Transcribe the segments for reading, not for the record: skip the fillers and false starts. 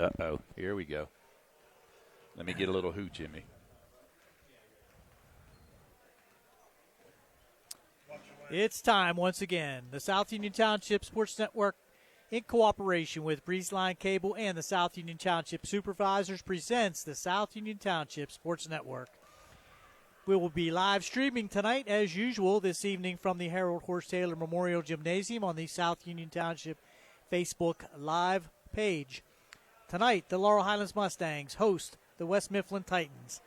Uh-oh, here we go. Let me get a little hoot, Jimmy. It's time once again. The South Union Township Sports Network, in cooperation with Breezeline Cable and the South Union Township Supervisors, presents the South Union Township Sports Network. We will be live streaming tonight, as usual, this evening from the Harold Horse Taylor Memorial Gymnasium on the South Union Township Facebook Live page. Tonight, the Laurel Highlands Mustangs host the West Mifflin Titans.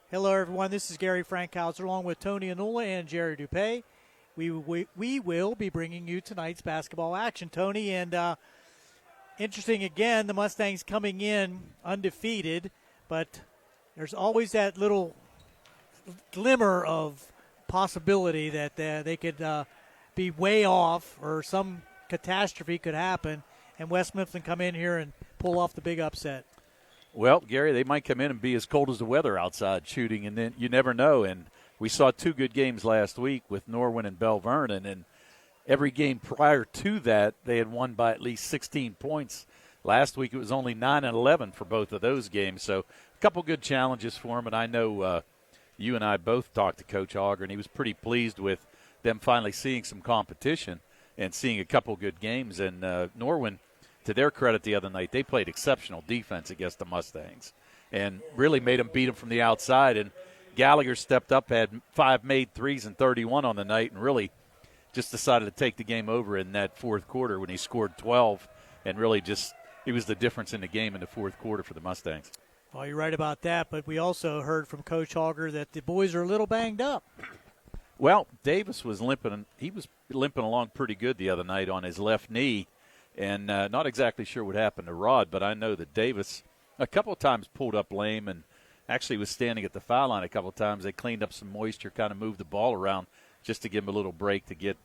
Hello, everyone. This is Gary Frankhauser along with Tony Anula and Jerry Dupay. We will be bringing you tonight's basketball action, Tony. And interesting again, the Mustangs coming in undefeated, but there's always that little glimmer of possibility that they could be way off or some catastrophe could happen, and West Mifflin come in here and pull off the big upset. Well, Gary, they might come in and be as cold as the weather outside shooting, and then you never know. And we saw two good games last week with Norwin and Belle Vernon, and every game prior to that, they had won by at least 16 points. Last week it was only 9 and 11 for both of those games. So a couple good challenges for them, and I know you and I both talked to Coach Auger, and he was pretty pleased with them finally seeing some competition and seeing a couple good games. And Norwin, to their credit the other night, they played exceptional defense against the Mustangs and really made them beat them from the outside. And Gallagher stepped up, had 5 made threes and 31 on the night, and really just decided to take the game over in that fourth quarter when he scored 12, and really just he was the difference in the game in the fourth quarter for the Mustangs. Well, you're right about that, but we also heard from Coach Auger that the boys are a little banged up. Well, Davis was limping. He was limping along pretty good the other night on his left knee, and not exactly sure what happened to Rod, but I know that Davis a couple of times pulled up lame and actually was standing at the foul line a couple of times. They cleaned up some moisture, kind of moved the ball around just to give him a little break to get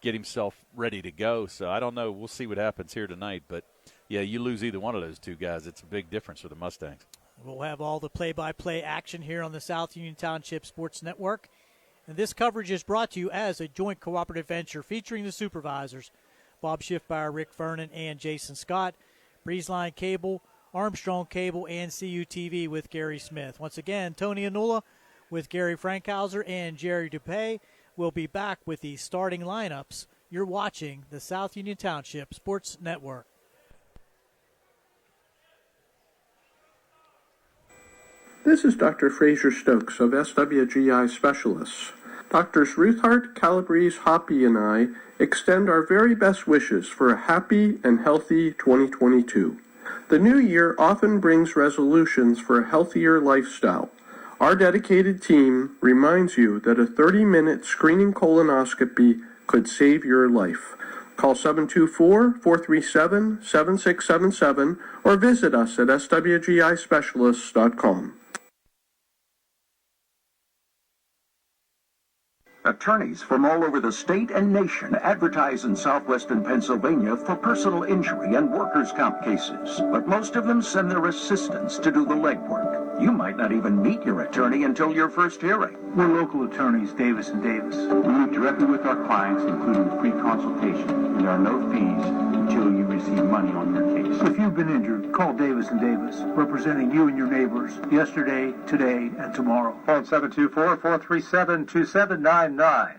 himself ready to go. So I don't know. We'll see what happens here tonight. But, yeah, you lose either one of those two guys, it's a big difference for the Mustangs. We'll have all the play-by-play action here on the South Union Township Sports Network. And this coverage is brought to you as a joint cooperative venture featuring the supervisors, Bob Schiffbauer, Rick Vernon, and Jason Scott, Breezeline Cable, Armstrong Cable, and CUTV with Gary Smith. Once again, Tony Anula with Gary Frankhauser and Jerry Dupay will be back with the starting lineups. You're watching the South Union Township Sports Network. This is Dr. Fraser Stokes of SWGI Specialists. Doctors Ruthart, Calabrese, Hoppy, and I extend our very best wishes for a happy and healthy 2022. The new year often brings resolutions for a healthier lifestyle. Our dedicated team reminds you that a 30-minute screening colonoscopy could save your life. Call 724-437-7677 or visit us at swgispecialists.com. Attorneys from all over the state and nation advertise in southwestern Pennsylvania for personal injury and workers' comp cases, but most of them send their assistants to do the legwork. You might not even meet your attorney until your first hearing. We're local attorneys, Davis & Davis. We meet directly with our clients, including free consultation, and there are no fees until you receive money on your case. If you've been injured, call Davis & Davis, representing you and your neighbors yesterday, today, and tomorrow. Phone 724-437-2799.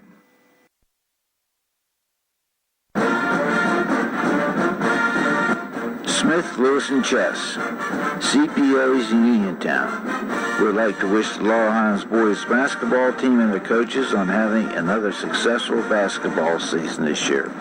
Smith, Lewis & Chess, CPOs in Uniontown. We'd like to wish the Laurel Highlands boys basketball team and the coaches on having another successful basketball season this year.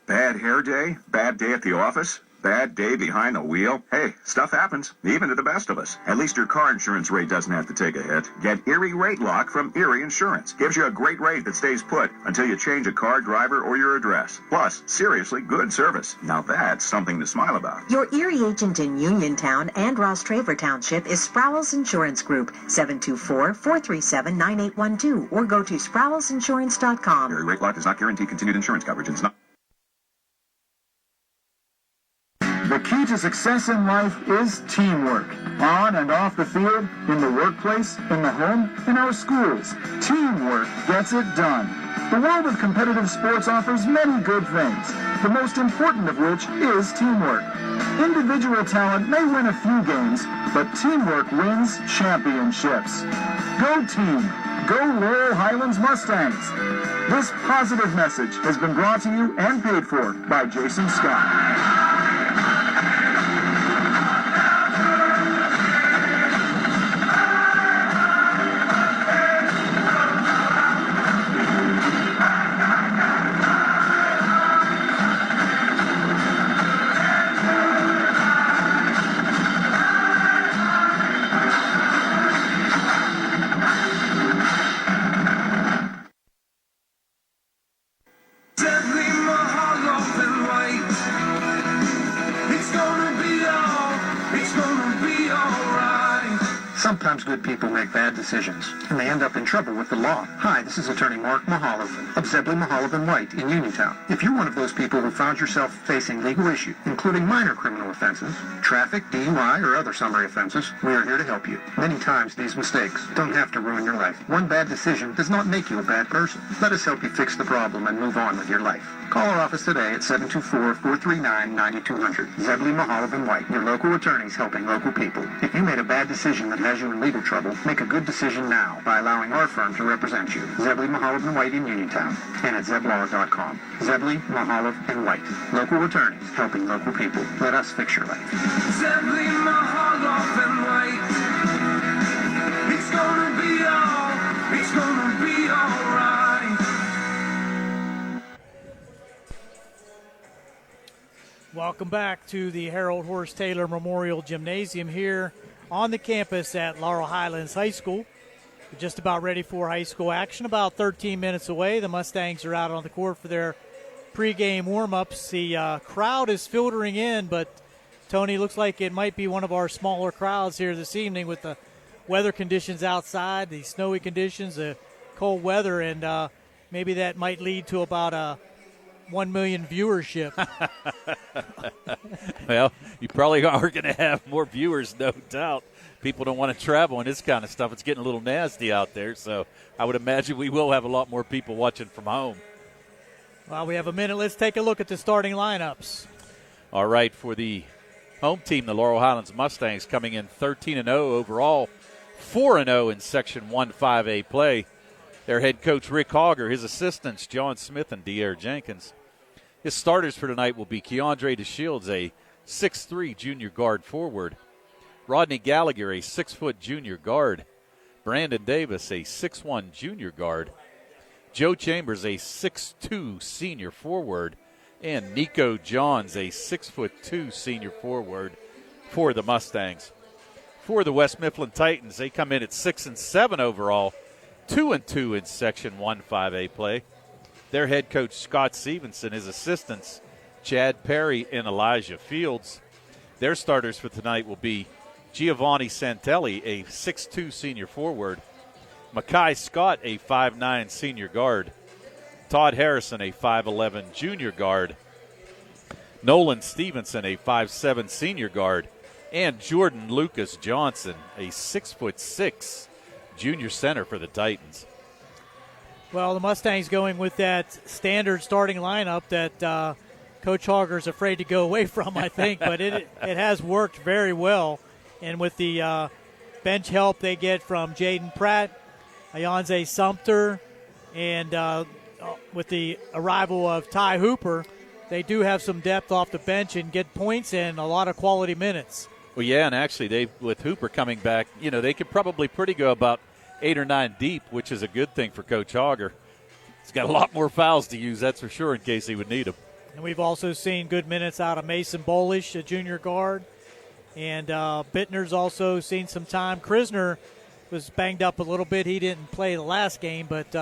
Bad hair day? Bad day at the office? Bad day behind the wheel? Hey, stuff happens, even to the best of us. At least your car insurance rate doesn't have to take a hit. Get Erie Rate Lock from Erie Insurance. Gives you a great rate that stays put until you change a car, driver, or your address. Plus, seriously good service. Now that's something to smile about. Your Erie agent in Uniontown and Ross Traver Township is Sprowell's Insurance Group, 724-437-9812, or go to sprowellsinsurance.com. Erie Rate Lock does not guarantee continued insurance coverage. It's not. key to success in life is teamwork. On and off the field, in the workplace, in the home, in our schools. Teamwork gets it done. The world of competitive sports offers many good things, the most important of which is teamwork. Individual talent may win a few games, but teamwork wins championships. Go team! Go Laurel Highlands Mustangs! This positive message has been brought to you and paid for by Jason Scott. Sometimes good people make bad decisions, and they end up in trouble with the law. Hi, this is attorney Mark Mahaloff of Zebley, Mahaloff & White in Uniontown. If you're one of those people who found yourself facing legal issues, including minor criminal offenses, traffic, DUI, or other summary offenses, we are here to help you. Many times these mistakes don't have to ruin your life. One bad decision does not make you a bad person. Let us help you fix the problem and move on with your life. Call our office today at 724-439-9200. Zebley, Mahaloff & White, your local attorneys helping local people. If you made a bad decision that has you in legal trouble, make a good decision now by allowing our firm to represent you. Zebley, Mahaloff & White in Uniontown and at zeblaw.com. Zebley, Mahaloff & White, local attorneys helping local people. Let us fix your life. Zebley, Mahaloff & White. It's gonna be all right. Welcome back to the Harold Horace Taylor Memorial Gymnasium here on the campus at Laurel Highlands High School. We're just about ready for high school action, about 13 minutes away. The Mustangs are out on the court for their pregame warm-ups. The crowd is filtering in, but, Tony, looks like it might be one of our smaller crowds here this evening with the weather conditions outside, the snowy conditions, the cold weather, and maybe that might lead to about a 1 million viewership. Well, you probably are going to have more viewers, no doubt. People don't want to travel and this kind of stuff. It's getting a little nasty out there, so I would imagine we will have a lot more people watching from home. Well, we have a minute. Let's take a look at the starting lineups. All right, for the home team, the Laurel Highlands Mustangs coming in 13-0 overall, 4-0 in Section 1-5A play. Their head coach, Rick Hogger, his assistants, John Smith and De'Aaron Jenkins. His starters for tonight will be Keandre DeShields, a 6'3 junior guard forward. Rodney Gallagher, a 6-foot junior guard. Brandon Davis, a 6'1 junior guard. Joe Chambers, a 6'2 senior forward. And Nico Johns, a 6'2 senior forward for the Mustangs. For the West Mifflin Titans, they come in at 6-7 overall, 2-2 in Section 1-5A play. Their head coach, Scott Stevenson, his assistants, Chad Perry and Elijah Fields. Their starters for tonight will be Giovanni Santelli, a 6'2 senior forward. Makai Scott, a 5'9 senior guard. Todd Harrison, a 5'11 junior guard. Nolan Stevenson, a 5'7 senior guard. And Jordan Lucas Johnson, a 6'6 junior center for the Titans. Well, the Mustangs going with that standard starting lineup that Coach Hogger's afraid to go away from, I think, but it has worked very well. And with the bench help they get from Jaden Pratt, Ayanze Sumter, and with the arrival of Ty Hooper, they do have some depth off the bench and get points and a lot of quality minutes. Well, yeah, and actually, with Hooper coming back, they could probably go about 8 or 9 deep, which is a good thing for Coach Hogger. He's got a lot more fouls to use, that's for sure, in case he would need them. And we've also seen good minutes out of Mason Bolish, a junior guard. And Bittner's also seen some time. Krisner was banged up a little bit. He didn't play the last game, but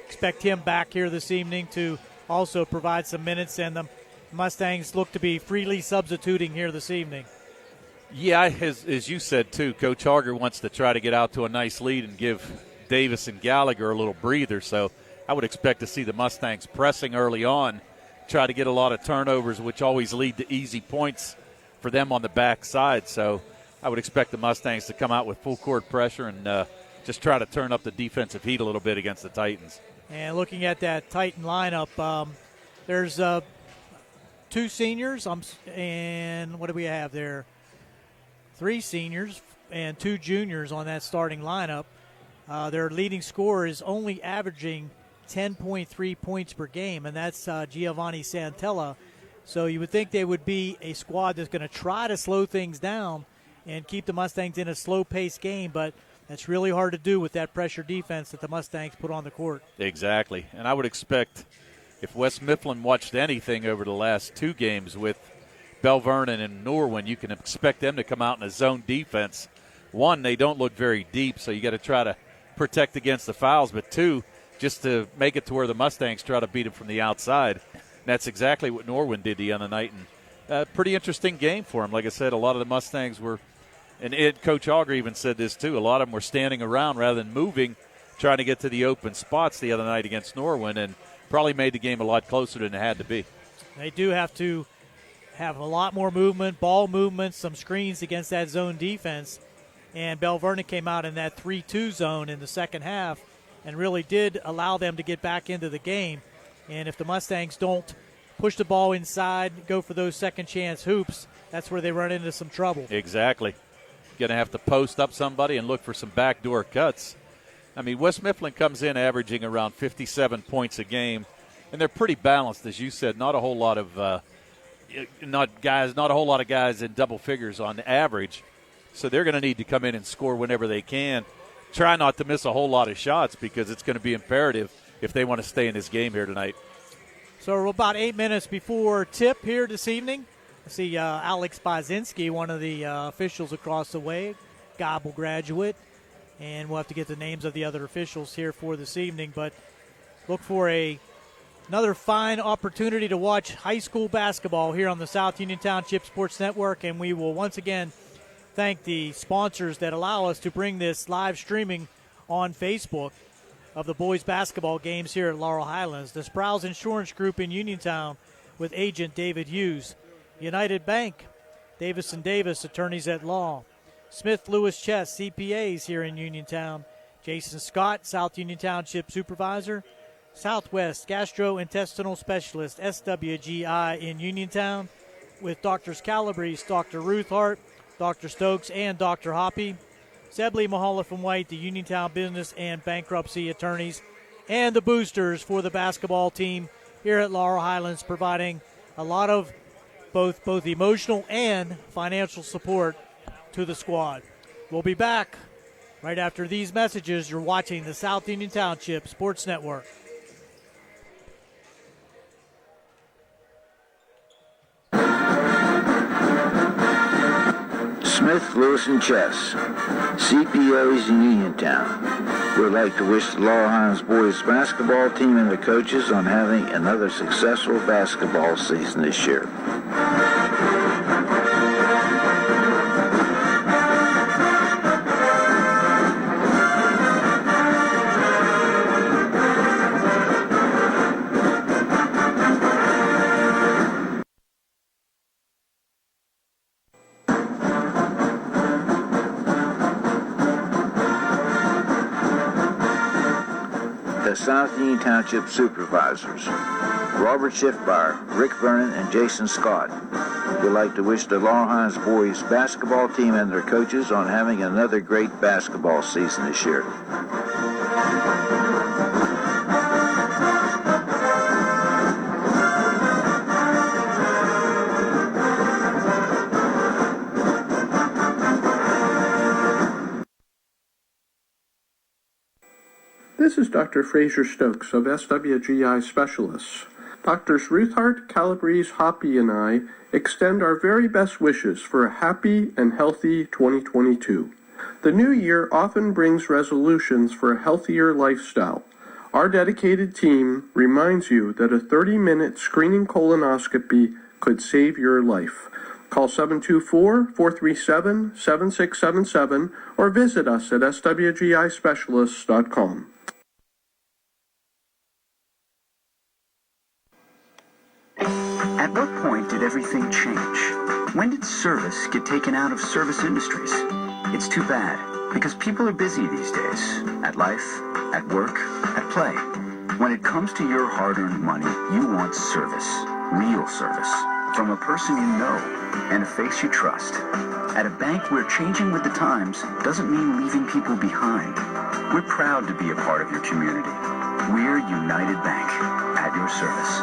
expect him back here this evening to also provide some minutes. And the Mustangs look to be freely substituting here this evening. Yeah, as you said, too, Coach Hogger wants to try to get out to a nice lead and give Davis and Gallagher a little breather. So I would expect to see the Mustangs pressing early on, try to get a lot of turnovers, which always lead to easy points for them on the backside. So I would expect the Mustangs to come out with full court pressure and just try to turn up the defensive heat a little bit against the Titans. And looking at that Titan lineup, there's 2 seniors, and what do we have there? 3 seniors and 2 juniors on that starting lineup. Their leading scorer is only averaging 10.3 points per game, and that's Giovanni Santella. So you would think they would be a squad that's going to try to slow things down and keep the Mustangs in a slow-paced game, but that's really hard to do with that pressure defense that the Mustangs put on the court. Exactly. And I would expect if West Mifflin watched anything over the last 2 games with Bell Vernon and Norwin, you can expect them to come out in a zone defense. 1, they don't look very deep, so you got to try to protect against the fouls, but 2, just to make it to where the Mustangs try to beat them from the outside. And that's exactly what Norwin did the other night. And pretty interesting game for him. Like I said, a lot of the Mustangs were, and Coach Auger even said this too, a lot of them were standing around rather than moving, trying to get to the open spots the other night against Norwin, and probably made the game a lot closer than it had to be. They do have to have a lot more movement, ball movement, some screens against that zone defense. And Bell Vernon came out in that 3-2 zone in the second half and really did allow them to get back into the game. And if the Mustangs don't push the ball inside, go for those second chance hoops, that's where they run into some trouble. Exactly. Going to have to post up somebody and look for some backdoor cuts. I mean, West Mifflin comes in averaging around 57 points a game, and they're pretty balanced, as you said. Not a whole lot of not a whole lot of guys in double figures on average. So they're going to need to come in and score whenever they can. Try not to miss a whole lot of shots because it's going to be imperative if they want to stay in this game here tonight. So we're about 8 minutes before tip here this evening. I see Alex Bazinski, one of the officials across the way, Gobble graduate. And we'll have to get the names of the other officials here for this evening. But look for another fine opportunity to watch high school basketball here on the South Union Township Sports Network. And we will once again thank the sponsors that allow us to bring this live streaming on Facebook of the boys basketball games here at Laurel Highlands. The Sprouse Insurance Group in Uniontown with agent David Hughes. United Bank, Davis & Davis, attorneys at law. Smith Lewis Chess, CPAs here in Uniontown. Jason Scott, South Union Township Supervisor. Southwest Gastrointestinal Specialist, SWGI in Uniontown with Drs. Calabrese, Dr. Ruth Hart, Dr. Stokes, and Dr. Hoppy. Zebley, Mahaloff & White, the Uniontown Business and Bankruptcy Attorneys. And the boosters for the basketball team here at Laurel Highlands, providing a lot of both emotional and financial support to the squad. We'll be back right after these messages. You're watching the South Union Township Sports Network. Smith, Lewis & Chess, CPAs in Uniontown. We'd like to wish the Laurel Highlands boys basketball team and their coaches on having another successful basketball season this year. South Union Township Supervisors, Robert Schiffmeyer, Rick Vernon, and Jason Scott. We'd like to wish the Laurel Highlands boys basketball team and their coaches on having another great basketball season this year. This is Dr. Fraser Stokes of SWGI Specialists. Doctors Ruth Hart, Calabrese, Hoppy, and I extend our very best wishes for a happy and healthy 2022. The new year often brings resolutions for a healthier lifestyle. Our dedicated team reminds you that a 30-minute screening colonoscopy could save your life. Call 724-437-7677 or visit us at swgispecialists.com. At what point did everything change? When did service get taken out of service industries? It's too bad, because people are busy these days. At life, at work, at play. When it comes to your hard-earned money, you want service. Real service. From a person you know and a face you trust. At a bank where changing with the times doesn't mean leaving people behind. We're proud to be a part of your community. We're United Bank, at your service.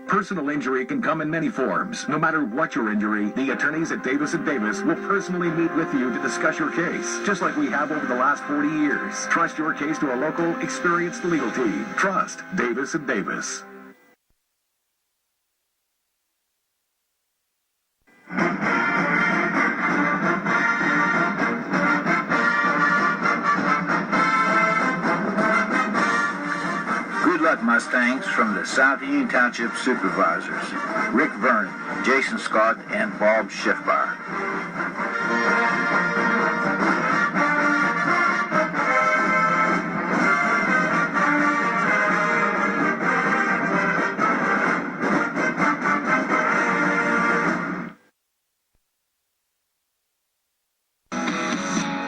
Personal injury can come in many forms. No matter what your injury, the attorneys at Davis & Davis will personally meet with you to discuss your case, just like we have over the last 40 years. Trust your case to a local, experienced legal team. Trust Davis & Davis. Good luck, Mustangs, from the South Union Township Supervisors, Rick Vernon, Jason Scott, and Bob Schiffbar.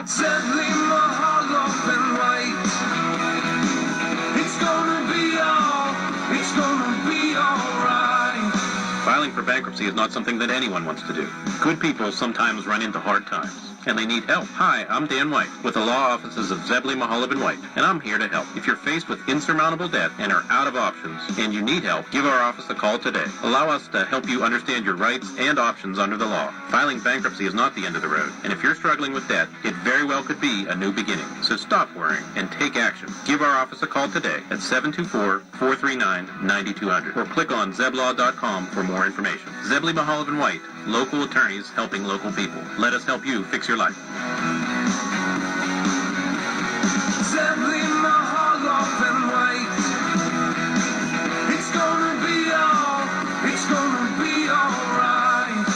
Sadly, my heart off and white. It's gonna be alright. Filing for bankruptcy is not something that anyone wants to do. Good people sometimes run into hard times, and they need help. Hi, I'm Dan White with the law offices of Zebley, Mahalav, and White, and I'm here to help. If you're faced with insurmountable debt and are out of options, and you need help, give our office a call today. Allow us to help you understand your rights and options under the law. Filing bankruptcy is not the end of the road, and if you're struggling with debt, it very well could be a new beginning. So stop worrying and take action. Give our office a call today at 724-439-9200 or click on zeblaw.com for more information. Zebley, Mahalav, and White, local attorneys helping local people. Let us help you fix your life. Sadly, my heart off and white. It's gonna be alright.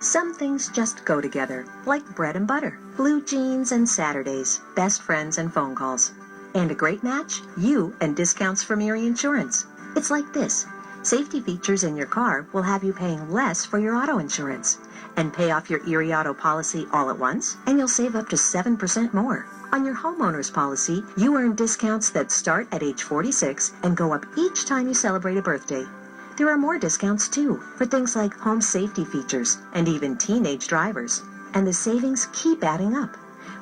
Some things just go together, like bread and butter, blue jeans and Saturdays, best friends and phone calls. And a great match? You and discounts from Erie Insurance. It's like this. Safety features in your car will have you paying less for your auto insurance. And pay off your Erie Auto policy all at once, and you'll save up to 7% more. On your homeowner's policy, you earn discounts that start at age 46 and go up each time you celebrate a birthday. There are more discounts, too, for things like home safety features and even teenage drivers. And the savings keep adding up.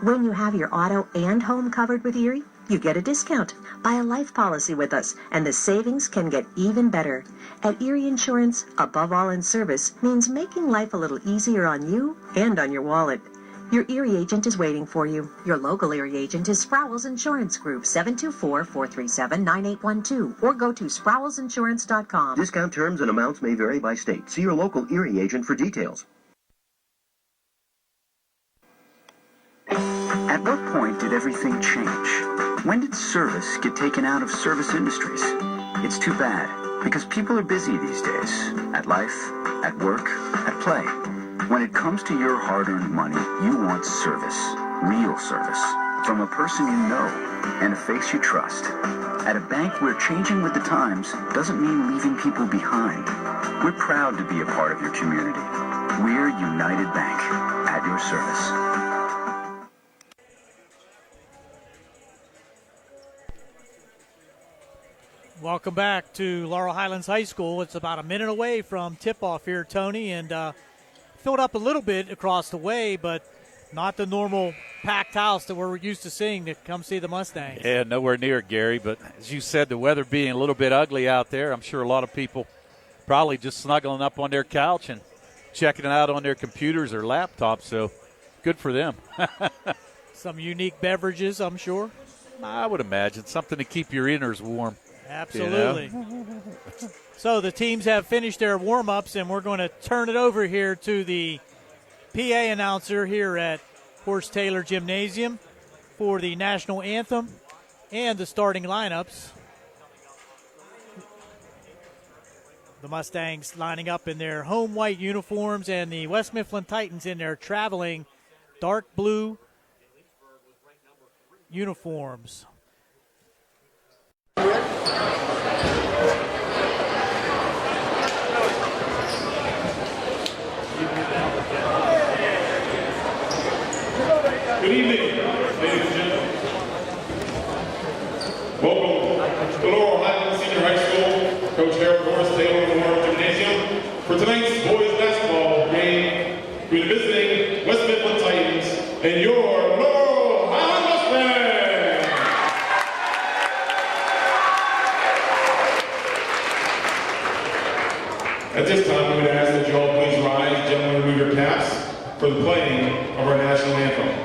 When you have your auto and home covered with Erie, you get a discount. Buy a life policy with us, and the savings can get even better. At Erie Insurance, above all in service means making life a little easier on you and on your wallet. Your Erie agent is waiting for you. Your local Erie agent is Sprowell's Insurance Group, 724-437-9812, or go to sprowellsinsurance.com. Discount terms and amounts may vary by state. See your local Erie agent for details. At what point did everything change? When did service get taken out of service industries? It's too bad, because people are busy these days. At life, at work, at play. When it comes to your hard-earned money, you want service. Real service. From a person you know and a face you trust. At a bank where changing with the times doesn't mean leaving people behind. We're proud to be a part of your community. We're United Bank, at your service. Welcome back to Laurel Highlands High School. It's about a minute away from tip-off here, Tony, and filled up a little bit across the way, but not the normal packed house that we're used to seeing to come see the Mustangs. Yeah, nowhere near, Gary, but as you said, the weather being a little bit ugly out there, I'm sure a lot of people probably just snuggling up on their couch and checking it out on their computers or laptops, so good for them. Some unique beverages, I'm sure. I would imagine something to keep your innards warm. Absolutely. You know? So the teams have finished their warm-ups, and we're going to turn it over here to the PA announcer here at Horst Taylor Gymnasium for the national anthem and the starting lineups. The Mustangs lining up in their home white uniforms, and the West Mifflin Titans in their traveling dark blue uniforms. Good evening, ladies and gentlemen. Welcome to Laurel Highlands Senior High School. Coach Harold Morris Taylor from Laurel Gymnasium for tonight's boys basketball game between the visiting West Mifflin Titans and your Laurel Highlands Mustangs. At this time, I'm going to ask that you all please rise, gentlemen, remove your caps for the playing of our national anthem.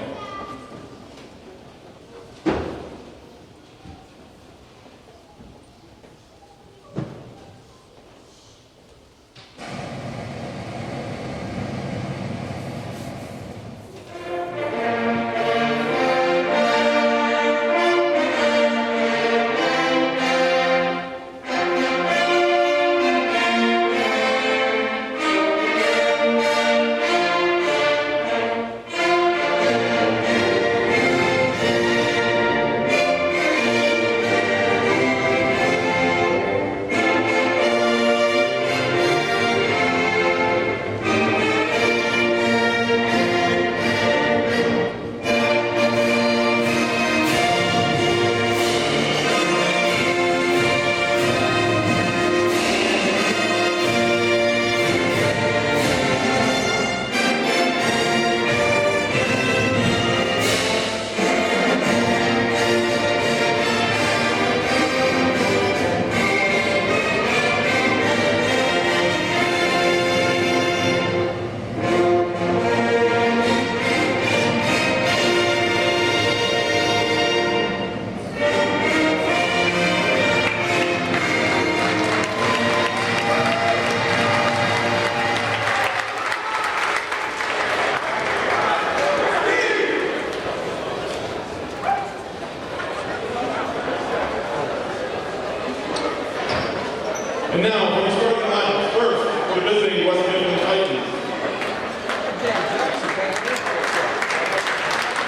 And now, for the starting lineup, first, for the visiting West Mifflin Titans.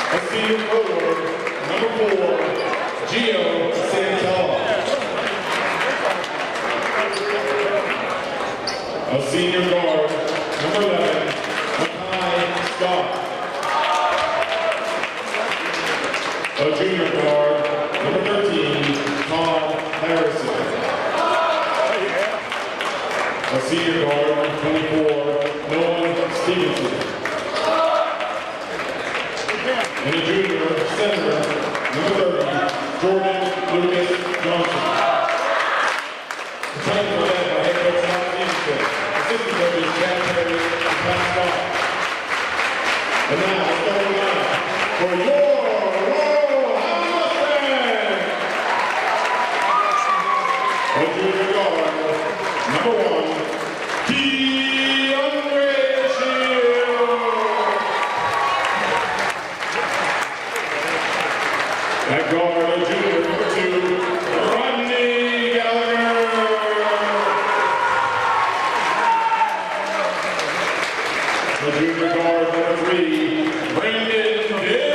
A senior forward, number 4, Gio Santella. A senior guard, number 11, Makai Scott. A junior guard, number 13, Todd Harrison. A senior guard, number 24, Nolan Stevenson. And a junior center, number 30, Jordan Lucas Johnson. The Titans are led by head coach Todd Stevenson, assistant coaches Chad Perry and Pat Scott. And now, the starting lineup for your Laurel Highlands. A junior guard, number 1, that guard, a junior, number 2, Rodney Gallagher. The junior guard, number 3, Brandon Davis.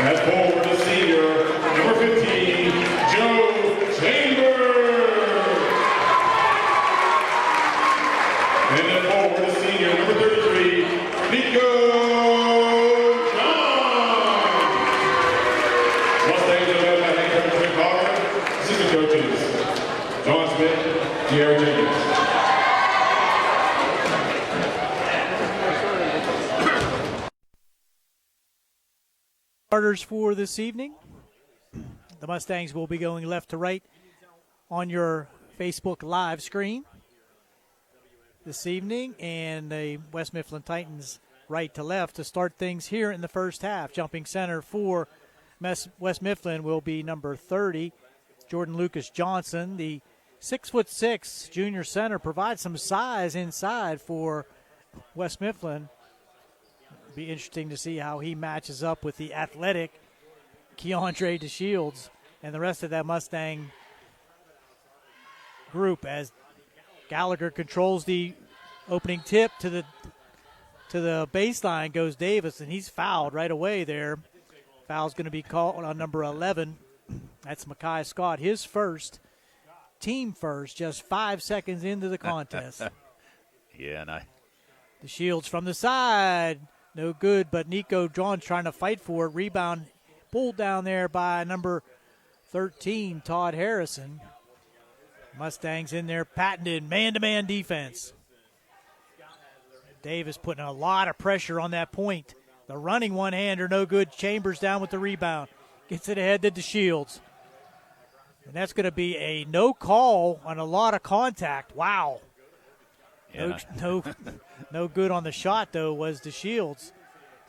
That forward, the senior, number 15, Joe Chambers. And then forward, the senior, number 33, Nico. Starters for this evening. The Mustangs will be going left to right on your Facebook Live screen this evening, and the West Mifflin Titans right to left to start things here in the first half. Jumping center for West Mifflin will be number 30, Jordan Lucas Johnson. The 6'6" junior center provides some size inside for West Mifflin. Be interesting to see how he matches up with the athletic Keandre DeShields and the rest of that Mustang group as Gallagher controls the opening tip to the To the baseline goes Davis, and he's fouled right away there. Foul's going to be called on number 11. That's Mekhi Scott, his first, team first, just 5 seconds into the contest. Yeah, and The Shields from the side, no good, but Nico Johns trying to fight for it. Rebound pulled down there by number 13, Todd Harrison. Mustangs in there, patented man-to-man defense. Davis putting a lot of pressure on that point. The running one-hander, no good. Chambers down with the rebound. Gets it ahead to DeShields. And that's going to be a no call on a lot of contact. Wow. Yeah. No good on the shot, though, was DeShields.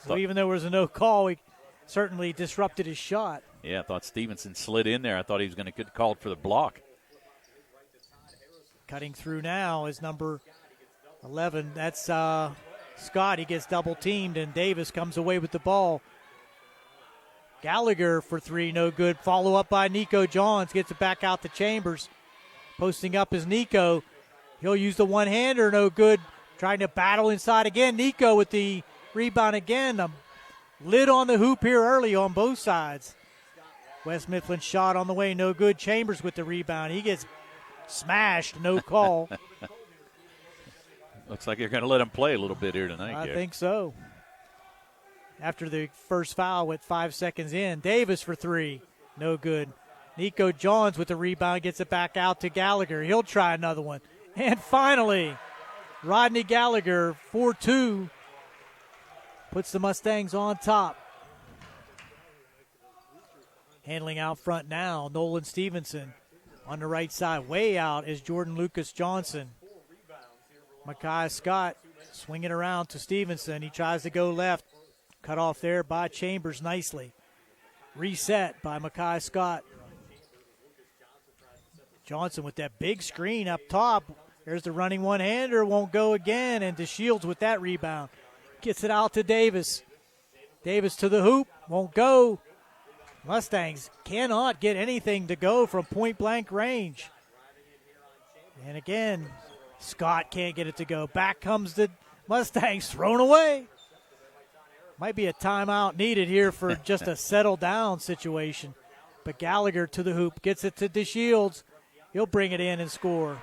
So even though there was a no call, he certainly disrupted his shot. Yeah, I thought Stevenson slid in there. I thought he was going to get called for the block. Cutting through now is number 11. That's Scott. He gets double teamed, and Davis comes away with the ball. Gallagher for three, no good. Follow up by Nico Johns. Gets it back out to Chambers. Posting up is Nico. He'll use the one-hander, no good. Trying to battle inside again. Nico with the rebound again. Lid on the hoop here early on both sides. West Mifflin shot on the way, no good. Chambers with the rebound. He gets smashed, no call. Looks like you're going to let him play a little bit here tonight. I think so. After the first foul with 5 seconds in, Davis for three, no good. Nico Johns with the rebound, gets it back out to Gallagher. He'll try another one. And finally, Rodney Gallagher, 4-2, puts the Mustangs on top. Handling out front now, Nolan Stevenson. On the right side, way out, is Jordan Lucas Johnson. Mekhi Scott swinging around to Stevenson. He tries to go left. Cut off there by Chambers nicely. Reset by Mekhi Scott. Johnson with that big screen up top. There's the running one-hander. Won't go again. And DeShields with that rebound. Gets it out to Davis. Davis to the hoop. Won't go. Mustangs cannot get anything to go from point-blank range. And again, Scott can't get it to go. Back comes the Mustangs, thrown away. Might be a timeout needed here for just a settle-down situation. But Gallagher to the hoop, gets it to DeShields. He'll bring it in and score.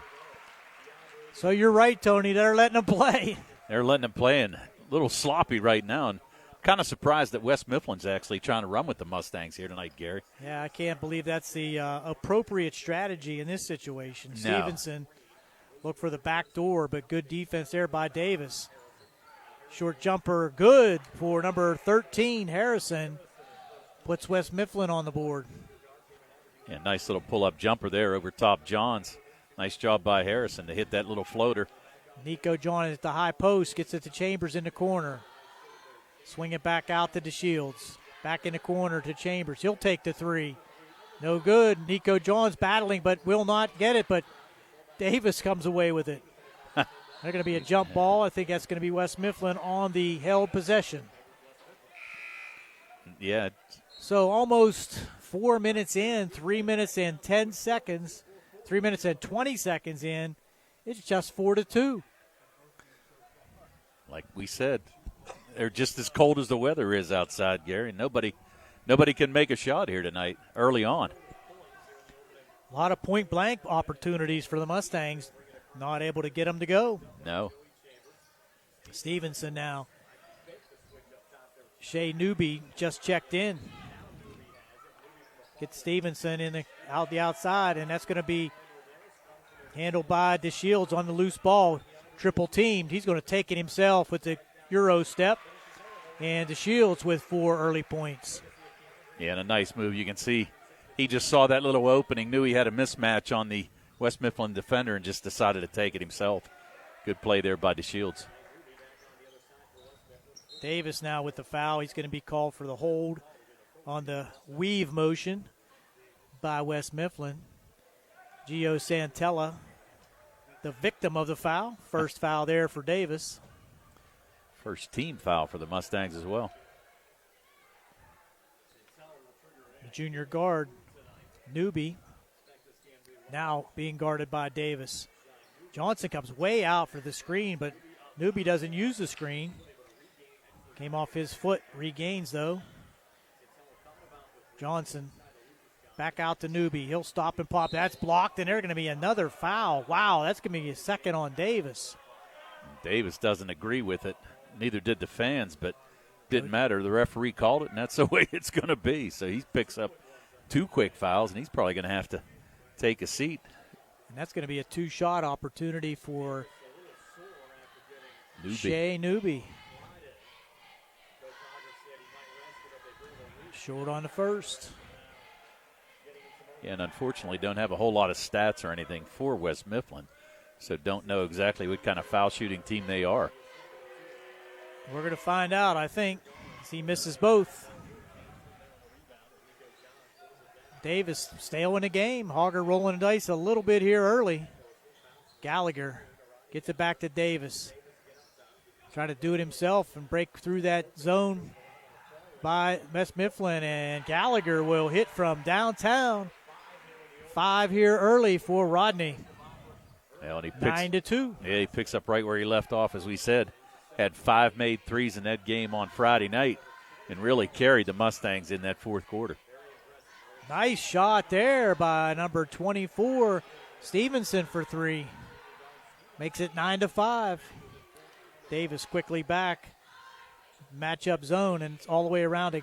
So you're right, Tony. They're letting them play. They're letting them play, and a little sloppy right now. And kind of surprised that West Mifflin's actually trying to run with the Mustangs here tonight, Gary. Yeah, I can't believe that's the appropriate strategy in this situation. No. Stevenson looked for the back door, but good defense there by Davis. Short jumper, good for number 13, Harrison. Puts West Mifflin on the board. Yeah, nice little pull-up jumper there over top Johns. Nice job by Harrison to hit that little floater. Nico Johns at the high post, gets it to Chambers in the corner. Swing it back out to DeShields. Back in the corner to Chambers. He'll take the three. No good. Nico Johns battling, but will not get it, but Davis comes away with it. They're going to be a jump ball. I think that's going to be West Mifflin on the held possession. Yeah. So almost 4 minutes in, 3 minutes and 10 seconds, 3 minutes and 20 seconds in. It's just 4-2. Like we said, they're just as cold as the weather is outside, Gary. Nobody can make a shot here tonight early on. A lot of point-blank opportunities for the Mustangs. Not able to get them to go. No. Stevenson now. Shea Newby just checked in. Gets Stevenson in the outside, and that's going to be handled by DeShields on the loose ball. Triple teamed. He's going to take it himself with the Euro step. And DeShields with 4 early points. Yeah, and a nice move. You can see he just saw that little opening, knew he had a mismatch on the West Mifflin defender, and just decided to take it himself. Good play there by DeShields. Davis now with the foul. He's going to be called for the hold on the weave motion by West Mifflin. Gio Santella, the victim of the foul. First foul there for Davis. First team foul for the Mustangs as well. The junior guard, Newby, now being guarded by Davis. Johnson comes way out for the screen, but Newby doesn't use the screen. Came off his foot, regains though. Johnson back out to Newby. He'll stop and pop. That's blocked, and there's going to be another foul. Wow, that's going to be a second on Davis. Davis doesn't agree with it. Neither did the fans, but didn't matter. The referee called it, and that's the way it's going to be. So he picks up 2 quick fouls, and he's probably going to have to take a seat. And that's going to be a 2-shot opportunity for Shea Newby. Short on the first. Yeah, and unfortunately don't have a whole lot of stats or anything for West Mifflin, so don't know exactly what kind of foul shooting team they are. We're going to find out, I think, as he misses both. Davis stale in the game. Hogger rolling the dice a little bit here early. Gallagher gets it back to Davis. Trying to do it himself and break through that zone by West Mifflin, and Gallagher will hit from downtown. 5 here early for Rodney. Well, and he picks, 9-2. Yeah, he picks up right where he left off, as we said. Had 5 made threes in that game on Friday night and really carried the Mustangs in that fourth quarter. Nice shot there by number 24, Stevenson, for 3. Makes it 9-5. Davis quickly back. Matchup zone, and it's all the way around to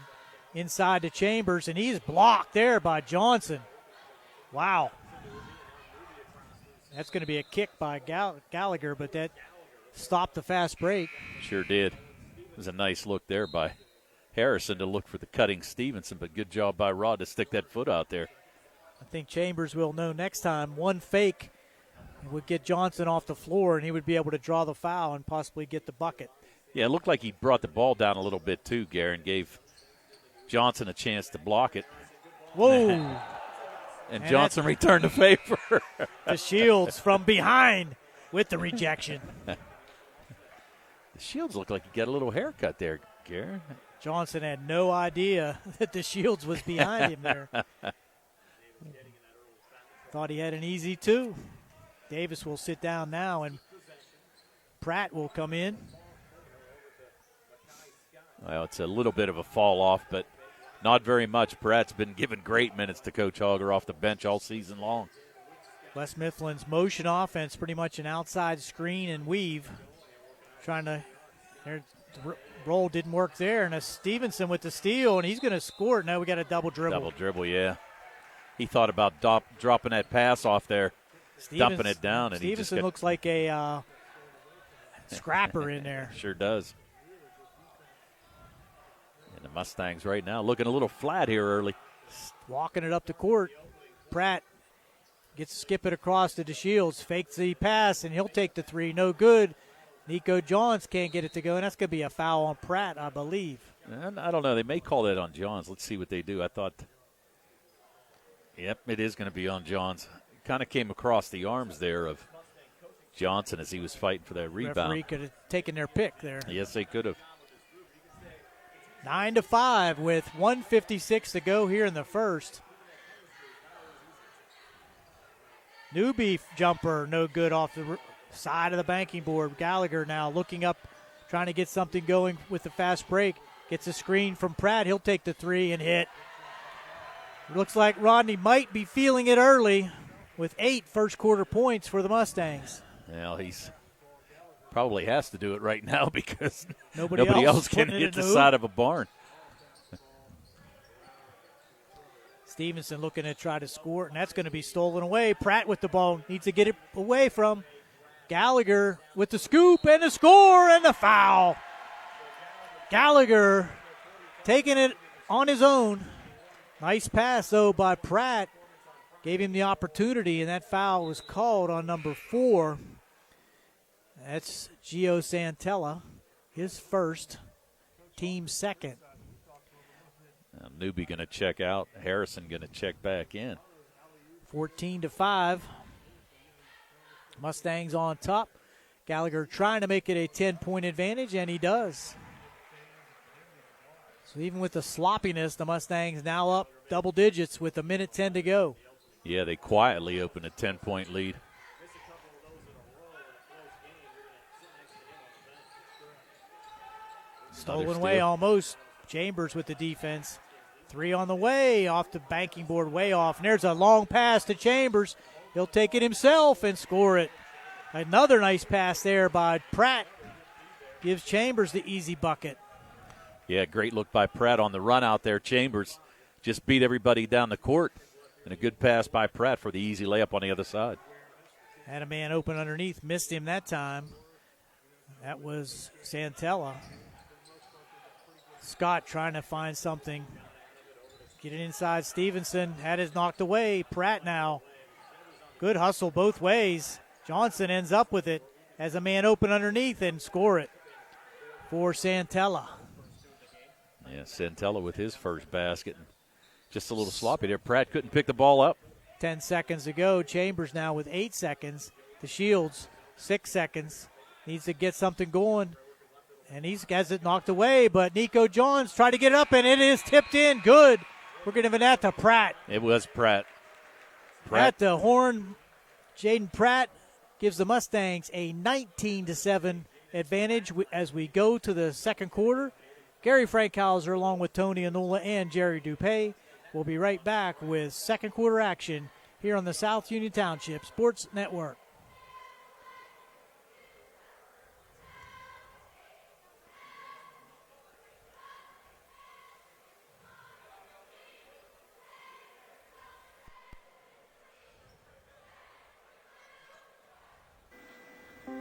inside to Chambers, and he's blocked there by Johnson. Wow. That's going to be a kick by Gallagher, but that stopped the fast break. Sure did. It was a nice look there by Harrison to look for the cutting Stevenson, but good job by Rod to stick that foot out there. I think Chambers will know next time one fake would get Johnson off the floor, and he would be able to draw the foul and possibly get the bucket. Yeah, it looked like he brought the ball down a little bit too, Gary, and gave Johnson a chance to block it. Whoa. and Johnson returned the favor. The Shields from behind with the rejection. The Shields look like he got a little haircut there, Gary. Johnson had no idea that the Shields was behind him there. Thought he had an easy 2. Davis will sit down now, and Pratt will come in. Well, it's a little bit of a fall off, but not very much. Pratt's been given great minutes to Coach Hogger off the bench all season long. West Mifflin's motion offense, pretty much an outside screen and weave. Trying to, the roll didn't work there, and a Stevenson with the steal, and he's going to score it. Now we got a double dribble. Double dribble, yeah. He thought about dropping that pass off there, dumping it down, and Stevenson looks like a scrapper in there. Sure does. And the Mustangs right now looking a little flat here early. Walking it up the court. Pratt gets to skip it across to DeShields, fakes the pass, and he'll take the 3. No good. Nico Johns can't get it to go, and that's going to be a foul on Pratt, I believe. And I don't know. They may call that on Johns. Let's see what they do. I thought, yep, it is going to be on Johns. Kind of came across the arms there of Johnson as he was fighting for that rebound. Referee could have taken their pick there. Yes, they could have. 9-5 with 1:56 to go here in the first. Newby jumper, no good off the side of the banking board. Gallagher now looking up, trying to get something going with the fast break. Gets a screen from Pratt. He'll take the 3 and hit. Looks like Rodney might be feeling it early with 8 first-quarter points for the Mustangs. Well, he's probably has to do it right now because nobody else can hit the side of a barn. Stevenson looking to try to score, and that's going to be stolen away. Pratt with the ball, needs to get it away from Gallagher with the scoop and the score and the foul. Gallagher taking it on his own. Nice pass, though, by Pratt. Gave him the opportunity, and that foul was called on number 4. That's Gio Santella, his first, team second. Now, Newby going to check out. Harrison going to check back in. 14-5. Mustangs on top. Gallagher trying to make it a 10-point advantage, and he does. So even with the sloppiness, the Mustangs now up double digits with 1:10 to go. Yeah, they quietly opened a 10-point lead. Stolen away almost. Chambers with the defense. 3 on the way, off the banking board, way off. And there's a long pass to Chambers. He'll take it himself and score it. Another nice pass there by Pratt. Gives Chambers the easy bucket. Yeah, great look by Pratt on the run out there. Chambers just beat everybody down the court. And a good pass by Pratt for the easy layup on the other side. Had a man open underneath, missed him that time. That was Santella. Scott trying to find something. Get it inside. Stevenson had it knocked away. Pratt now. Good hustle both ways. Johnson ends up with it as a man open underneath and score it for Santella. Yeah, Santella with his first basket. Just a little sloppy there. Pratt couldn't pick the ball up. 10 seconds to go. Chambers now with 8 seconds. The Shields, 6 seconds. Needs to get something going. And he has it knocked away, but Nico Johns tried to get it up, and it is tipped in. Good. We're giving that to Pratt. It was Pratt. At the horn, Jaden Pratt gives the Mustangs a 19-7 advantage as we go to the second quarter. Gary Frankhauser along with Tony Anula and Jerry Dupay will be right back with second quarter action here on the South Union Township Sports Network.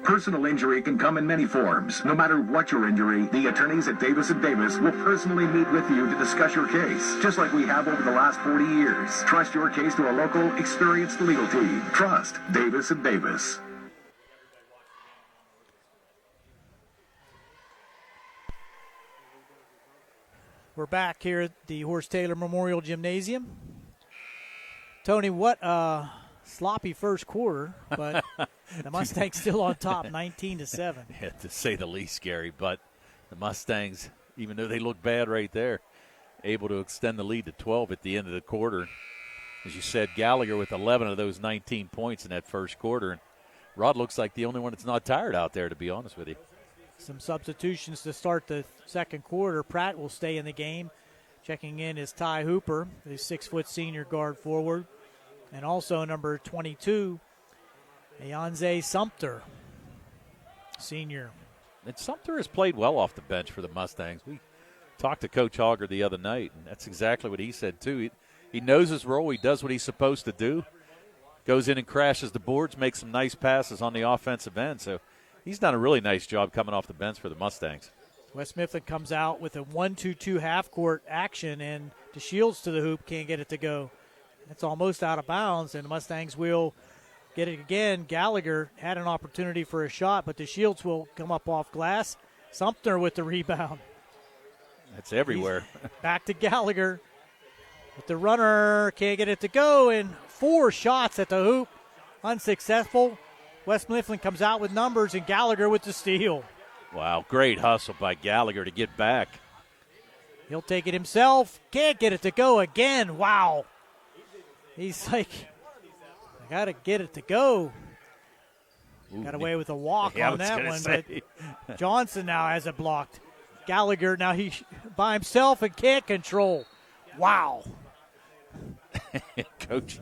Personal injury can come in many forms. No matter what your injury, the attorneys at Davis & Davis will personally meet with you to discuss your case, just like we have over the last 40 years. Trust your case to a local, experienced legal team. Trust Davis & Davis. We're back here at the Horst Taylor Memorial Gymnasium. Tony, what a sloppy first quarter, but the Mustangs still on top, 19-7. Yeah, to say the least, Gary. But the Mustangs, even though they look bad right there, able to extend the lead to 12 at the end of the quarter. As you said, Gallagher with 11 of those 19 points in that first quarter. And Rod looks like the only one that's not tired out there, to be honest with you. Some substitutions to start the second quarter. Pratt will stay in the game. Checking in is Ty Hooper, the 6-foot senior guard forward. And also number 22, Ayanze Sumter, senior. And Sumter has played well off the bench for the Mustangs. We talked to Coach Hogger the other night, and that's exactly what he said, too. He knows his role. He does what he's supposed to do. Goes in and crashes the boards, makes some nice passes on the offensive end. So he's done a really nice job coming off the bench for the Mustangs. West Mifflin comes out with a 1-2-2 half-court action, and DeShields to the hoop, can't get it to go. It's almost out of bounds, and the Mustangs will get it again. Gallagher had an opportunity for a shot, but DeShields will come up off glass. Sumter with the rebound. That's everywhere. Back to Gallagher. But the runner can't get it to go, and 4 shots at the hoop. Unsuccessful. West Mifflin comes out with numbers, and Gallagher with the steal. Wow, great hustle by Gallagher to get back. He'll take it himself. Can't get it to go again. Wow. He's like, I got to get it to go. Got away with a walk on that one, but Johnson now has it blocked. Gallagher now he by himself and can't control. Wow. Coach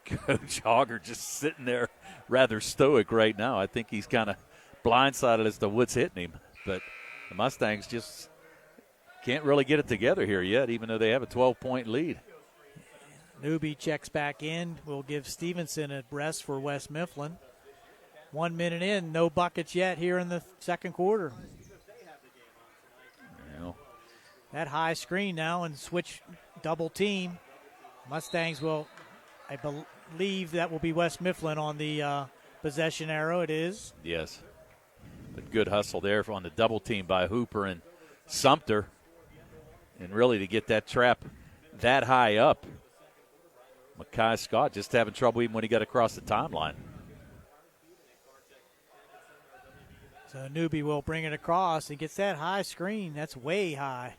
Hogger just sitting there rather stoic right now. I think he's kind of blindsided as to what's hitting him. But the Mustangs just can't really get it together here yet, even though they have a 12-point lead. Newby checks back in. We'll give Stevenson a rest for West Mifflin. 1 minute in, no buckets yet here in the second quarter. Well, that high screen now and switch double team. Mustangs will, I believe that will be West Mifflin on the possession arrow. It is. Yes. But good hustle there on the double team by Hooper and Sumter. And really to get that trap that high up. Makai Scott just having trouble even when he got across the timeline. So Newby will bring it across and gets that high screen. That's way high.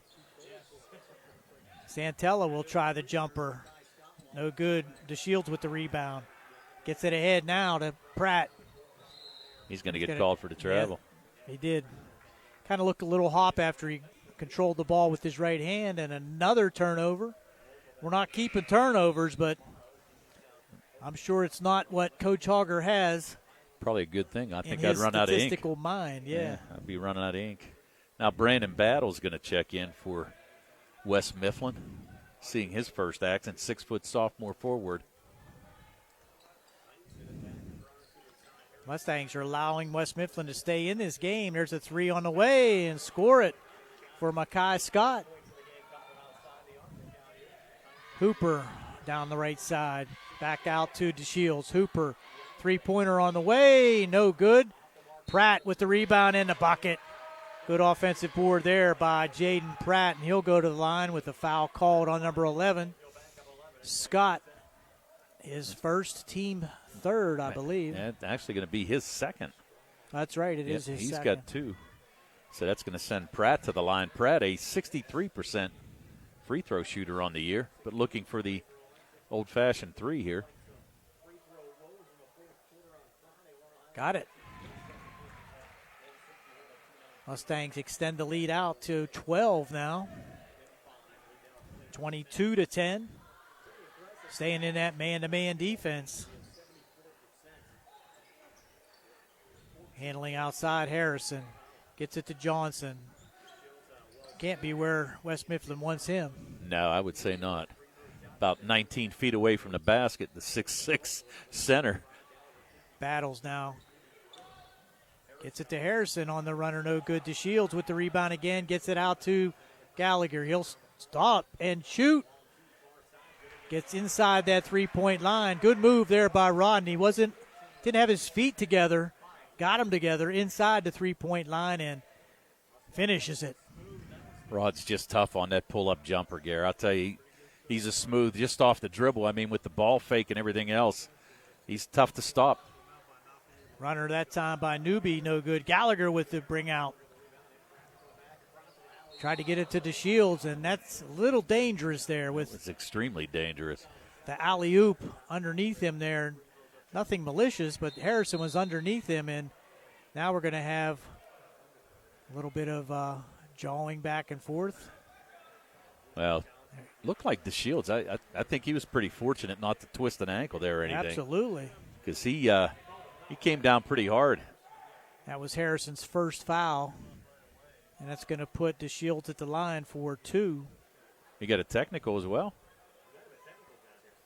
Santella will try the jumper. No good. DeShields with the rebound. Gets it ahead now to Pratt. He's going to get called for the travel. Yeah, he did. kind of looked a little hop after he controlled the ball with his right hand, and another turnover. We're not keeping turnovers, but I'm sure it's not what Coach Hogger has. Probably a good thing. I think in I'd his run out of ink. statistical mind, yeah. I'd be running out of ink. Now Brandon Battle's going to check in for Wes Mifflin, seeing his first action, 6-foot sophomore forward. Mustangs are allowing West Mifflin to stay in this game. There's a 3 on the way and score it for Makai Scott. Hooper down the right side. Back out to DeShields. Hooper, three-pointer on the way. No good. Pratt with the rebound in the bucket. Good offensive board there by Jaden Pratt, and he'll go to the line with a foul called on number 11. Scott, his first, team third, I believe. That's actually going to be his second. That's right, it is his he's second. He's got 2. So that's going to send Pratt to the line. Pratt, a 63% free throw shooter on the year, but looking for the old-fashioned 3 here. Got it. Mustangs extend the lead out to 12 now. 22-10. Staying in that man-to-man defense. Handling outside Harrison. Gets it to Johnson. Can't be where West Mifflin wants him. No, I would say not. About 19 feet away from the basket, the 6'6" center. Battles now. Gets it to Harrison on the runner, no good to Shields with the rebound again. Gets it out to Gallagher. He'll stop and shoot. Gets inside that three-point line. Good move there by Rodney. Didn't have his feet together. Got them together inside the three-point line and finishes it. Rod's just tough on that pull-up jumper, Gare. I'll tell you, he's a smooth just off the dribble. I mean, with the ball fake and everything else, he's tough to stop. Runner that time by Newby, no good. Gallagher with the bring out. Tried to get it to DeShields, and that's a little dangerous there. It's extremely dangerous. The alley-oop underneath him there. Nothing malicious, but Harrison was underneath him, and now we're going to have a little bit of jawing back and forth. Well, looked like DeShields. I think he was pretty fortunate not to twist an ankle there or anything. Absolutely. Because he came down pretty hard. That was Harrison's first foul, and that's going to put DeShields at the line for 2. He got a technical as well.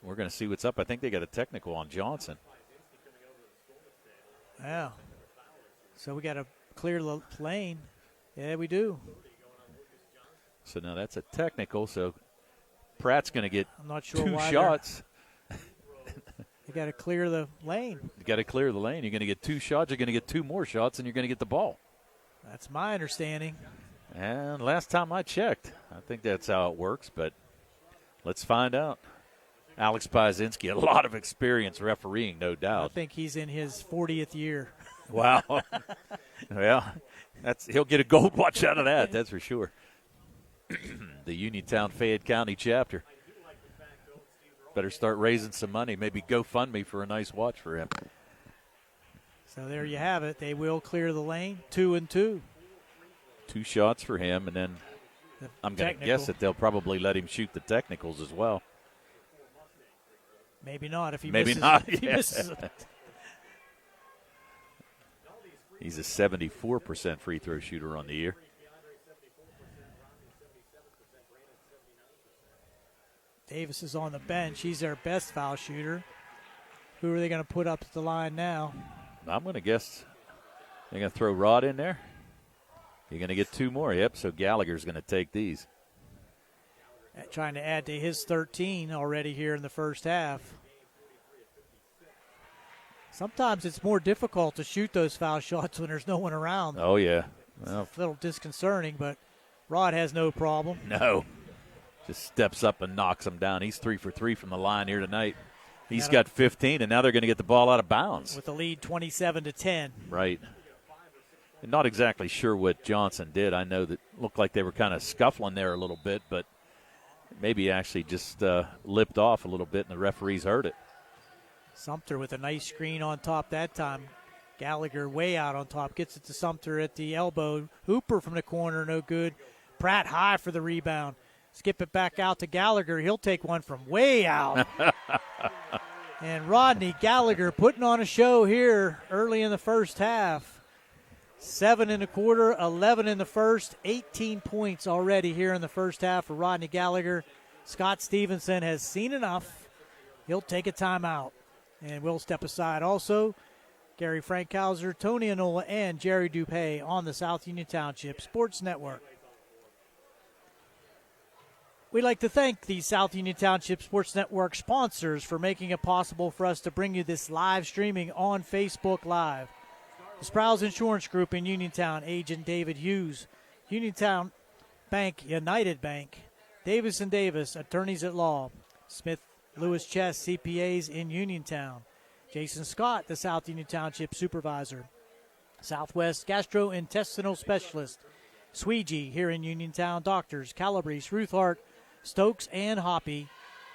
We're going to see what's up. I think they got a technical on Johnson. Yeah. So we got to clear the lane. Yeah, we do. So now that's a technical. So Pratt's going to get I'm not sure 2 why shots. You got to clear the lane. You got to clear the lane. You're going to get 2 shots. You're going to get 2 more shots, and you're going to get the ball. That's my understanding. And last time I checked, I think that's how it works, but let's find out. Alex Piezinski, a lot of experience refereeing, no doubt. I think he's in his 40th year. Wow. Well, he'll get a gold watch out of that, that's for sure. The Uniontown Fayette County chapter. Better start raising some money, maybe GoFundMe for a nice watch for him. So there you have it. They will clear the lane, 2 and 2. 2 shots for him, and then I'm going to guess that they'll probably let him shoot the technicals as well. Maybe not if he Maybe misses. not. If he misses it. He's a 74% free throw shooter on the year. Davis is on the bench. He's their best foul shooter. Who are they going to put up at the line now? I'm going to guess they're going to throw Rod in there. You're going to get 2 more. Yep, so Gallagher's going to take these. Trying to add to his 13 already here in the first half. Sometimes it's more difficult to shoot those foul shots when there's no one around. Oh, yeah. Well, it's a little disconcerting, but Rod has no problem. No. Just steps up and knocks them down. He's 3 for 3 from the line here tonight. He's got 15, and now they're going to get the ball out of bounds. With the lead 27-10. Right. And not exactly sure what Johnson did. I know that looked like they were kind of scuffling there a little bit, but maybe actually just lipped off a little bit, and the referees heard it. Sumter with a nice screen on top that time. Gallagher way out on top. Gets it to Sumter at the elbow. Hooper from the corner, no good. Pratt high for the rebound. Skip it back out to Gallagher. He'll take one from way out. And Rodney Gallagher putting on a show here early in the first half. 7 in the quarter, 11 in the first, 18 points already here in the first half for Rodney Gallagher. Scott Stevenson has seen enough. He'll take a timeout. And we'll step aside also. Gary Frankhauser, Tony Anola, and Jerry Dupay on the South Union Township Sports Network. We'd like to thank the South Union Township Sports Network sponsors for making it possible for us to bring you this live streaming on Facebook Live. The Sprouse Insurance Group in Uniontown, Agent David Hughes. Uniontown Bank, United Bank. Davis & Davis, Attorneys at Law. Smith Lewis Chess, CPAs in Uniontown. Jason Scott, the South Union Township Supervisor. Southwest Gastrointestinal Specialist. Sweegee here in Uniontown. Doctors, Calabrese, Ruthart, Stokes, and Hoppy.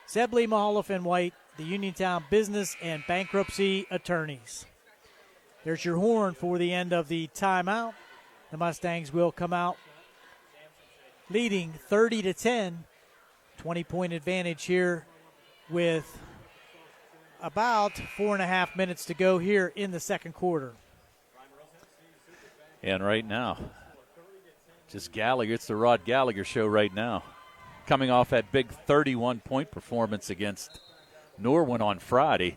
Zebley, Mahaloff, and White, the Uniontown Business and Bankruptcy Attorneys. There's your horn for the end of the timeout. The Mustangs will come out leading 30-10. 20-point advantage here with about 4.5 minutes to go here in the second quarter. And right now, just Gallagher. It's the Rod Gallagher show right now. Coming off that big 31-point performance against Norwin on Friday.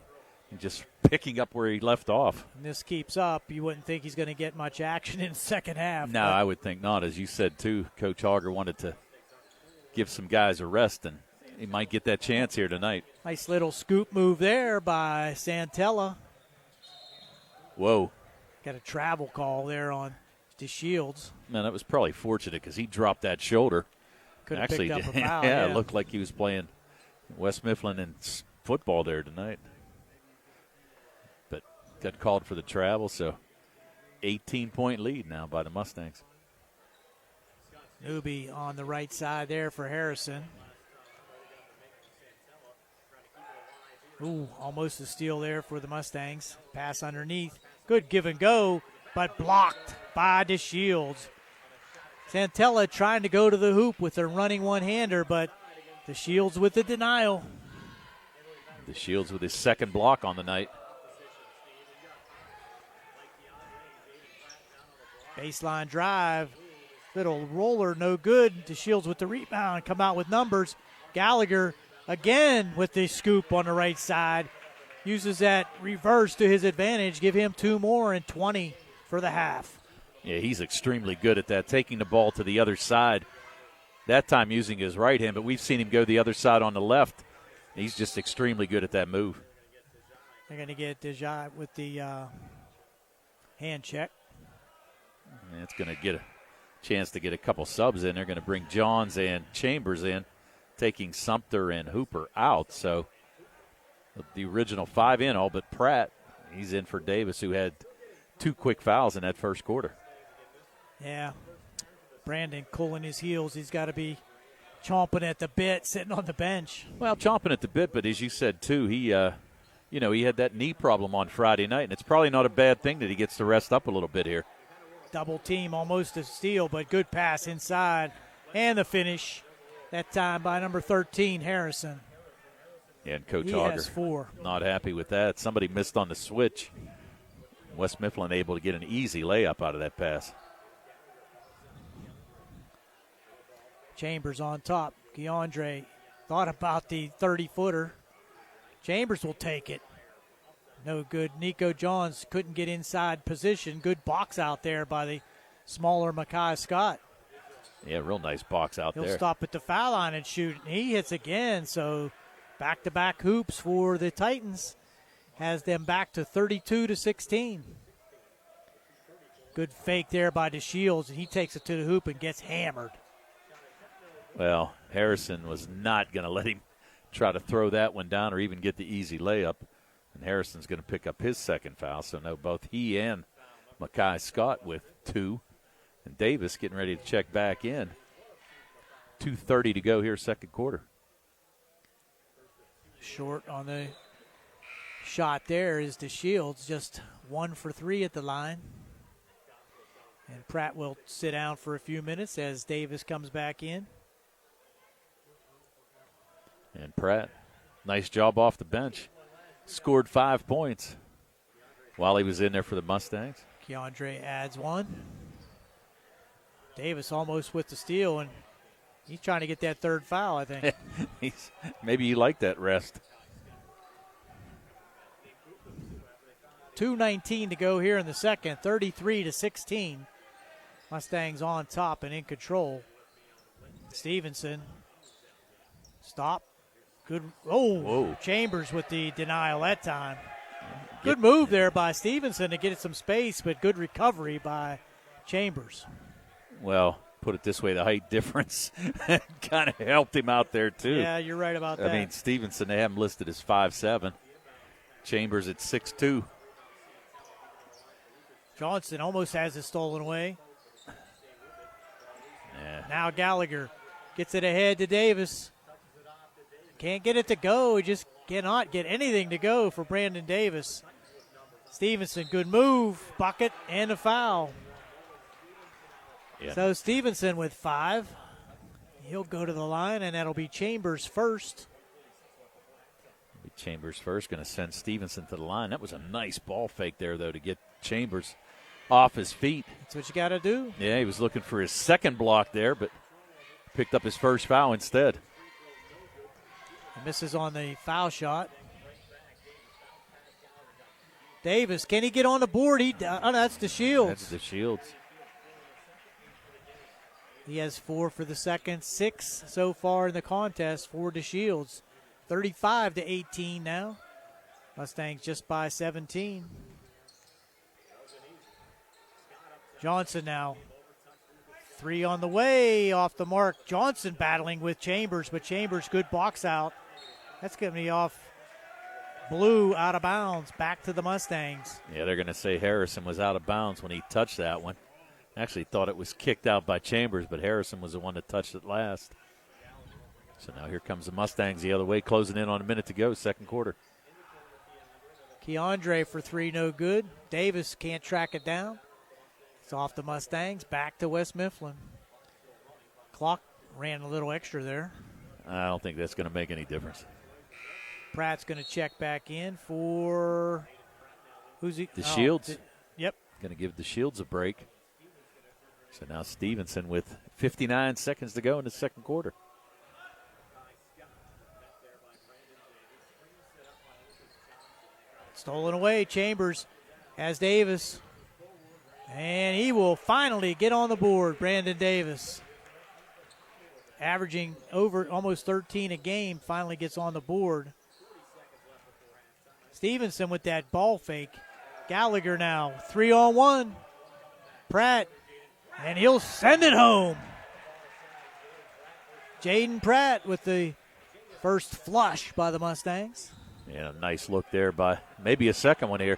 And just picking up where he left off. And this keeps up, you wouldn't think he's going to get much action in the second half. No, I would think not. As you said, too, Coach Auger wanted to give some guys a rest, and he might get that chance here tonight. Nice little scoop move there by Santella. Whoa. Got a travel call there on DeShields. Man, that was probably fortunate because he dropped that shoulder. Could have picked up a foul. Yeah, it looked like he was playing West Mifflin in football there tonight. But got called for the travel, so 18-point lead now by the Mustangs. Newby on the right side there for Harrison. Ooh, almost a steal there for the Mustangs. Pass underneath. Good give and go, but blocked by DeShields. Santella trying to go to the hoop with a running one-hander, but DeShields with the denial. DeShields with his second block on the night. Baseline drive. Little roller, no good. DeShields with the rebound. Come out with numbers. Gallagher again with the scoop on the right side. Uses that reverse to his advantage. Give him 2 more and 20 for the half. Yeah, he's extremely good at that, taking the ball to the other side. That time using his right hand, but we've seen him go the other side on the left. He's just extremely good at that move. They're going to get Deja with the hand check. And it's going to get a chance to get a couple subs in. They're going to bring Johns and Chambers in, taking Sumter and Hooper out. So the original 5 in all but Pratt. He's in for Davis, who had 2 quick fouls in that first quarter. Yeah. Brandon cooling his heels. He's got to be chomping at the bit, sitting on the bench. Well, chomping at the bit, but as you said, too, he had that knee problem on Friday night, and it's probably not a bad thing that he gets to rest up a little bit here. Double team, almost a steal, but good pass inside. And the finish, that time by number 13, Harrison. Yeah, and Coach He Auger has 4. not happy with that. Somebody missed on the switch. West Mifflin able to get an easy layup out of that pass. Chambers on top. Keandre thought about the 30-footer. Chambers will take it. No good. Nico Johns couldn't get inside position. Good box out there by the smaller Makai Scott. Yeah, real nice box out He'll there. stop at the foul line and shoot. And he hits again, so back-to-back hoops for the Titans. Has them back to 32-16. Good fake there by DeShields, and he takes it to the hoop and gets hammered. Well, Harrison was not going to let him try to throw that one down or even get the easy layup. And Harrison's going to pick up his second foul. So now both he and Makai Scott with 2. And Davis getting ready to check back in. 2:30 to go here, second quarter. Short on the shot there is DeShields, just 1 for 3 at the line. And Pratt will sit down for a few minutes as Davis comes back in. And Pratt, nice job off the bench. Scored 5 points while he was in there for the Mustangs. Keandre adds 1. Davis almost with the steal, and he's trying to get that 3rd foul, I think. Maybe you like that rest. 2:19 to go here in the second, 33-16. Mustangs on top and in control. Stevenson. Stop. Good. Oh, whoa. Chambers with the denial that time. Good move there by Stevenson to get it some space, but good recovery by Chambers. Well, put it this way, the height difference kind of helped him out there, too. Yeah, you're right about that. I mean, Stevenson, they have him listed as 5'7". Chambers at 6'2". Johnson almost has it stolen away. Yeah. Now Gallagher gets it ahead to Davis. Can't get it to go. He just cannot get anything to go for Brandon Davis. Stevenson, good move. Bucket and a foul. Yeah. So Stevenson with 5. He'll go to the line, and that'll be Chambers first. Chambers first, going to send Stevenson to the line. That was a nice ball fake there, though, to get Chambers off his feet. That's what you got to do. Yeah, he was looking for his second block there, but picked up his first foul instead. He misses on the foul shot. Davis, can he get on the board? That's DeShields. That's DeShields. He has 4 for the second, 6 so far in the contest for DeShields. 35-18 now. Mustangs just by 17. Johnson now. 3 on the way, off the mark. Johnson battling with Chambers, but Chambers, good box out. That's going to be off Blue, out of bounds, back to the Mustangs. Yeah, they're going to say Harrison was out of bounds when he touched that one. Actually thought it was kicked out by Chambers, but Harrison was the one that touched it last. So now here comes the Mustangs the other way, closing in on a minute to go, second quarter. Keandre for 3, no good. Davis can't track it down. It's off the Mustangs, back to West Mifflin. Clock ran a little extra there. I don't think that's going to make any difference. Pratt's going to check back in for who's he? DeShields. Yep. Going to give DeShields a break. So now Stevenson with 59 seconds to go in the second quarter. Stolen away. Chambers has Davis. And he will finally get on the board, Brandon Davis. Averaging over almost 13 a game, finally gets on the board. Stevenson with that ball fake. Gallagher now, 3-on-1. Pratt, and he'll send it home. Jaden Pratt with the first flush by the Mustangs. Yeah, nice look there by maybe a second one here.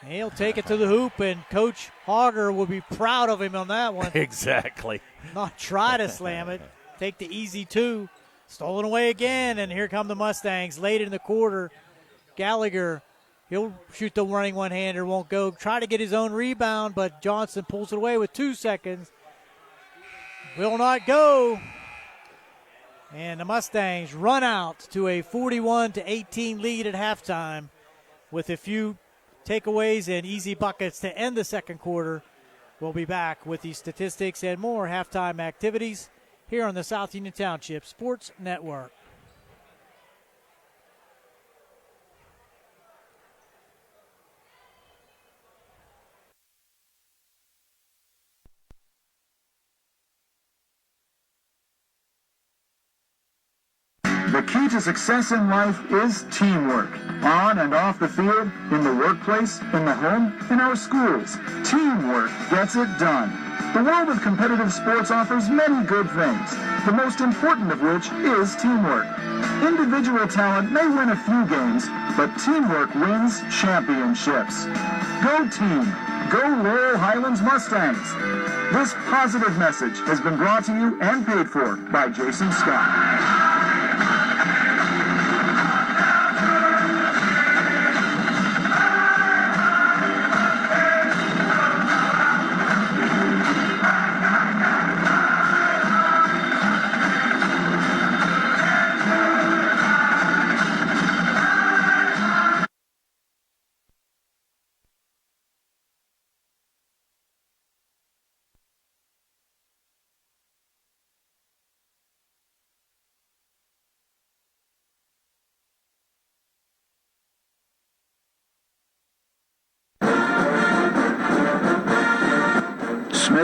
He'll take it to the hoop, and Coach Hogger will be proud of him on that one. Exactly. Not try to slam it. Take the easy 2. Stolen away again, and here come the Mustangs late in the quarter. Gallagher, he'll shoot the running one-hander, won't go. Try to get his own rebound, but Johnson pulls it away with 2 seconds. Will not go. And the Mustangs run out to a 41-18 lead at halftime with a few takeaways and easy buckets to end the second quarter. We'll be back with the statistics and more halftime activities here on the South Union Township Sports Network. The key to success in life is teamwork. On and off the field, in the workplace, in the home, in our schools. Teamwork gets it done. The world of competitive sports offers many good things, the most important of which is teamwork. Individual talent may win a few games, but teamwork wins championships. Go team! Go Laurel Highlands Mustangs! This positive message has been brought to you and paid for by Jason Scott.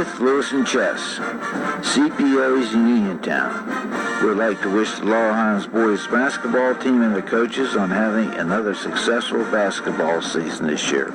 Smith, Lewis, and Chess, CPOs in Uniontown. We'd like to wish the Laurel Highlands boys basketball team and the coaches on having another successful basketball season this year.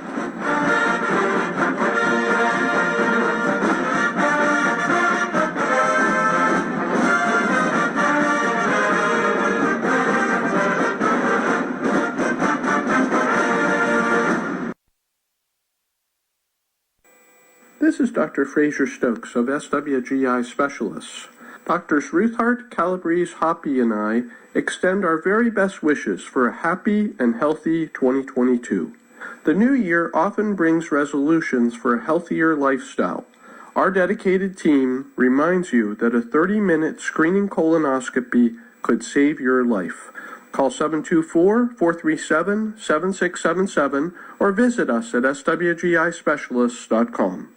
This is Dr. Fraser Stokes of SWGI Specialists. Doctors Ruthart, Calabrese, Hoppy, and I extend our very best wishes for a happy and healthy 2022. The new year often brings resolutions for a healthier lifestyle. Our dedicated team reminds you that a 30-minute screening colonoscopy could save your life. Call 724-437-7677 or visit us at swgispecialists.com.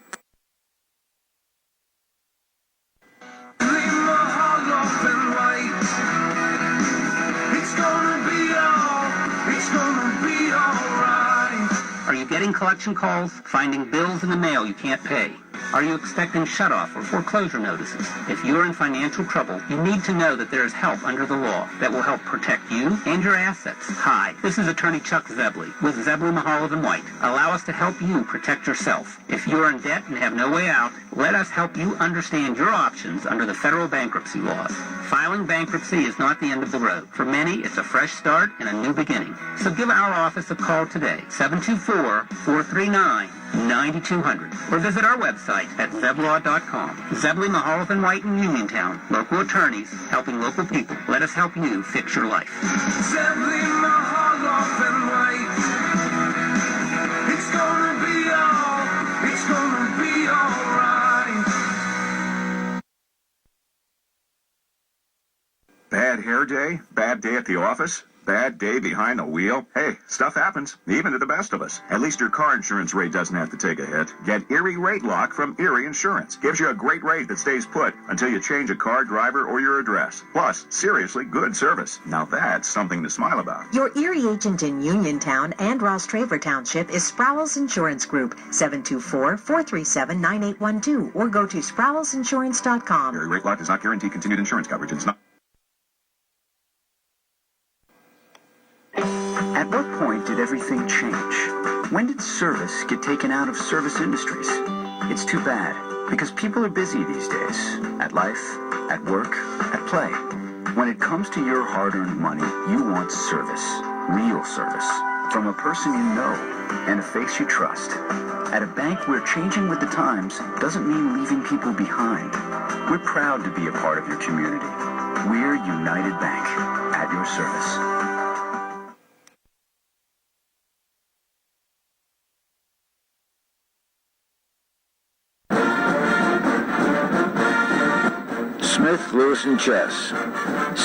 Are you getting collection calls, finding bills in the mail you can't pay? Are you expecting shutoff or foreclosure notices? If you're in financial trouble, you need to know that there is help under the law that will help protect you and your assets. Hi, this is Attorney Chuck Zebley with Zebley, Mahalav & White. Allow us to help you protect yourself. If you're in debt and have no way out, let us help you understand your options under the federal bankruptcy laws. Filing bankruptcy is not the end of the road. For many, it's a fresh start and a new beginning. So give our office a call today, 724-439-9200, or visit our website at zeblaw.com. Zebley, Mahalav & White in Uniontown, local attorneys helping local people. Let us help you fix your life. Zebley, Mahalav & White. It's gonna be all right. Bad hair day? Bad day at the office? Bad day behind the wheel? Hey, stuff happens, even to the best of us. At least your car insurance rate doesn't have to take a hit. Get Erie Rate Lock from Erie Insurance. Gives you a great rate that stays put until you change a car, driver, or your address. Plus, seriously good service. Now that's something to smile about. Your Erie agent in Uniontown and Ross Traver Township is Sprowell's Insurance Group, 724-437-9812, or go to sprowellsinsurance.com. Erie Rate Lock does not guarantee continued insurance coverage. It's not. At what point did everything change? When did service get taken out of service industries? It's too bad, because people are busy these days. At life, at work, at play. When it comes to your hard-earned money, you want service. Real service. From a person you know and a face you trust. At a bank where changing with the times doesn't mean leaving people behind. We're proud to be a part of your community. We're United Bank, at your service. Smith, Lewis, and Chess,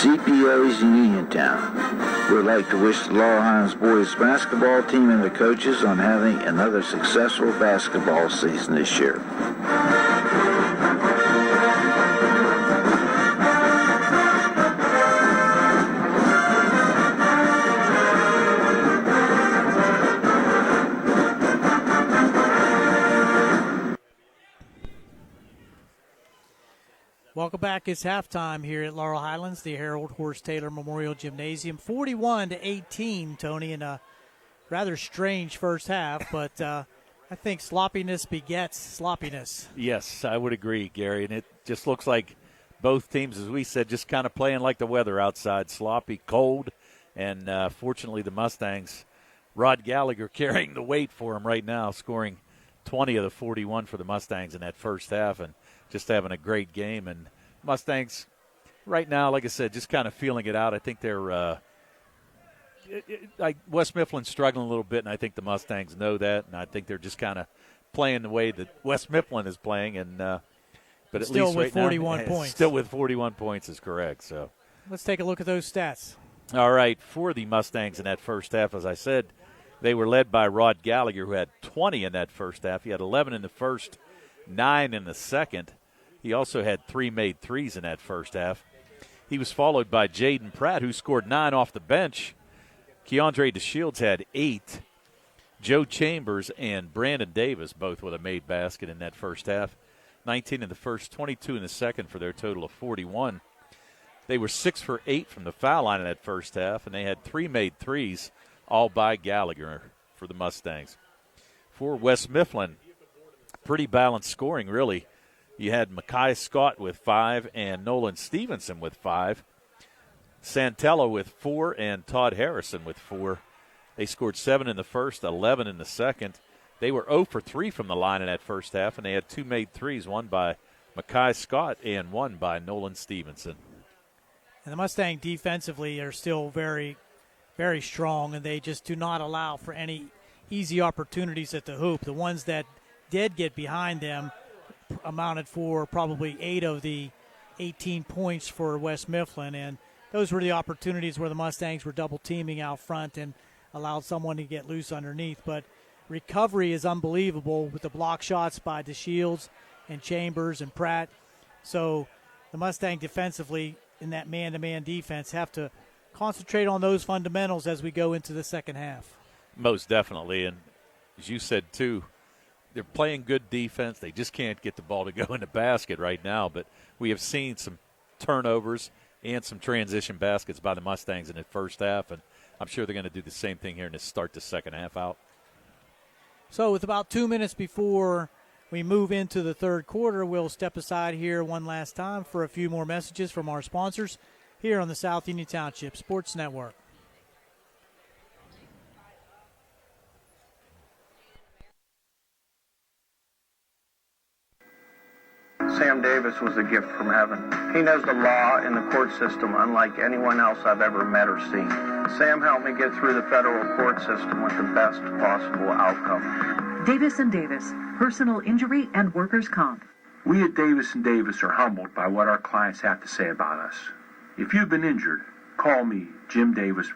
CPOs in Uniontown. We'd like to wish the Laurel Highlands boys basketball team and the coaches on having another successful basketball season this year. Welcome back. It's halftime here at Laurel Highlands, the Harold Horst Taylor Memorial Gymnasium. 41-18, Tony, in a rather strange first half, but I think sloppiness begets sloppiness. Yes, I would agree, Gary. And it just looks like both teams, as we said, just kind of playing like the weather outside, sloppy, cold. And fortunately, the Mustangs, Rod Gallagher carrying the weight for them right now, scoring 20 of the 41 for the Mustangs in that first half, and just having a great game. And Mustangs right now, like I said, just kind of feeling it out. I think they're West Mifflin's struggling a little bit, and I think the Mustangs know that, and I think they're just kind of playing the way that West Mifflin is playing. And but at still least with right 41 now, points. Still with 41 points is correct. So let's take a look at those stats. All right, for the Mustangs in that first half, as I said, they were led by Rod Gallagher, who had 20 in that first half. He had 11 in the first, 9 in the second. He also had 3 made threes in that first half. He was followed by Jaden Pratt, who scored 9 off the bench. Keandre DeShields had 8. Joe Chambers and Brandon Davis both with a made basket in that first half. 19 in the first, 22 in the second for their total of 41. They were 6 for 8 from the foul line in that first half, and they had 3 made threes, all by Gallagher for the Mustangs. For West Mifflin, pretty balanced scoring, really. You had Mackay Scott with 5 and Nolan Stevenson with 5. Santella with 4 and Todd Harrison with 4. They scored 7 in the first, 11 in the second. They were 0 for 3 from the line in that first half, and they had 2 made threes, one by Mackay Scott and one by Nolan Stevenson. And the Mustang defensively are still very, very strong, and they just do not allow for any easy opportunities at the hoop. The ones that did get behind them amounted for probably 8 of the 18 points for West Mifflin, and those were the opportunities where the Mustangs were double teaming out front and allowed someone to get loose underneath. But recovery is unbelievable with the block shots by DeShields and Chambers and Pratt. So the Mustang defensively in that man-to-man defense have to concentrate on those fundamentals as we go into the second half. Most definitely, and as you said too, they're playing good defense. They just can't get the ball to go in the basket right now, but we have seen some turnovers and some transition baskets by the Mustangs in the first half, and I'm sure they're going to do the same thing here and start the second half out. So with about 2 minutes before we move into the third quarter, we'll step aside here one last time for a few more messages from our sponsors here on the South Union Township Sports Network. Sam Davis was a gift from heaven. He knows the law and the court system unlike anyone else I've ever met or seen. Sam helped me get through the federal court system with the best possible outcome. Davis & Davis, personal injury and workers' comp. We at Davis & Davis are humbled by what our clients have to say about us. If you've been injured, call me, Jim Davis.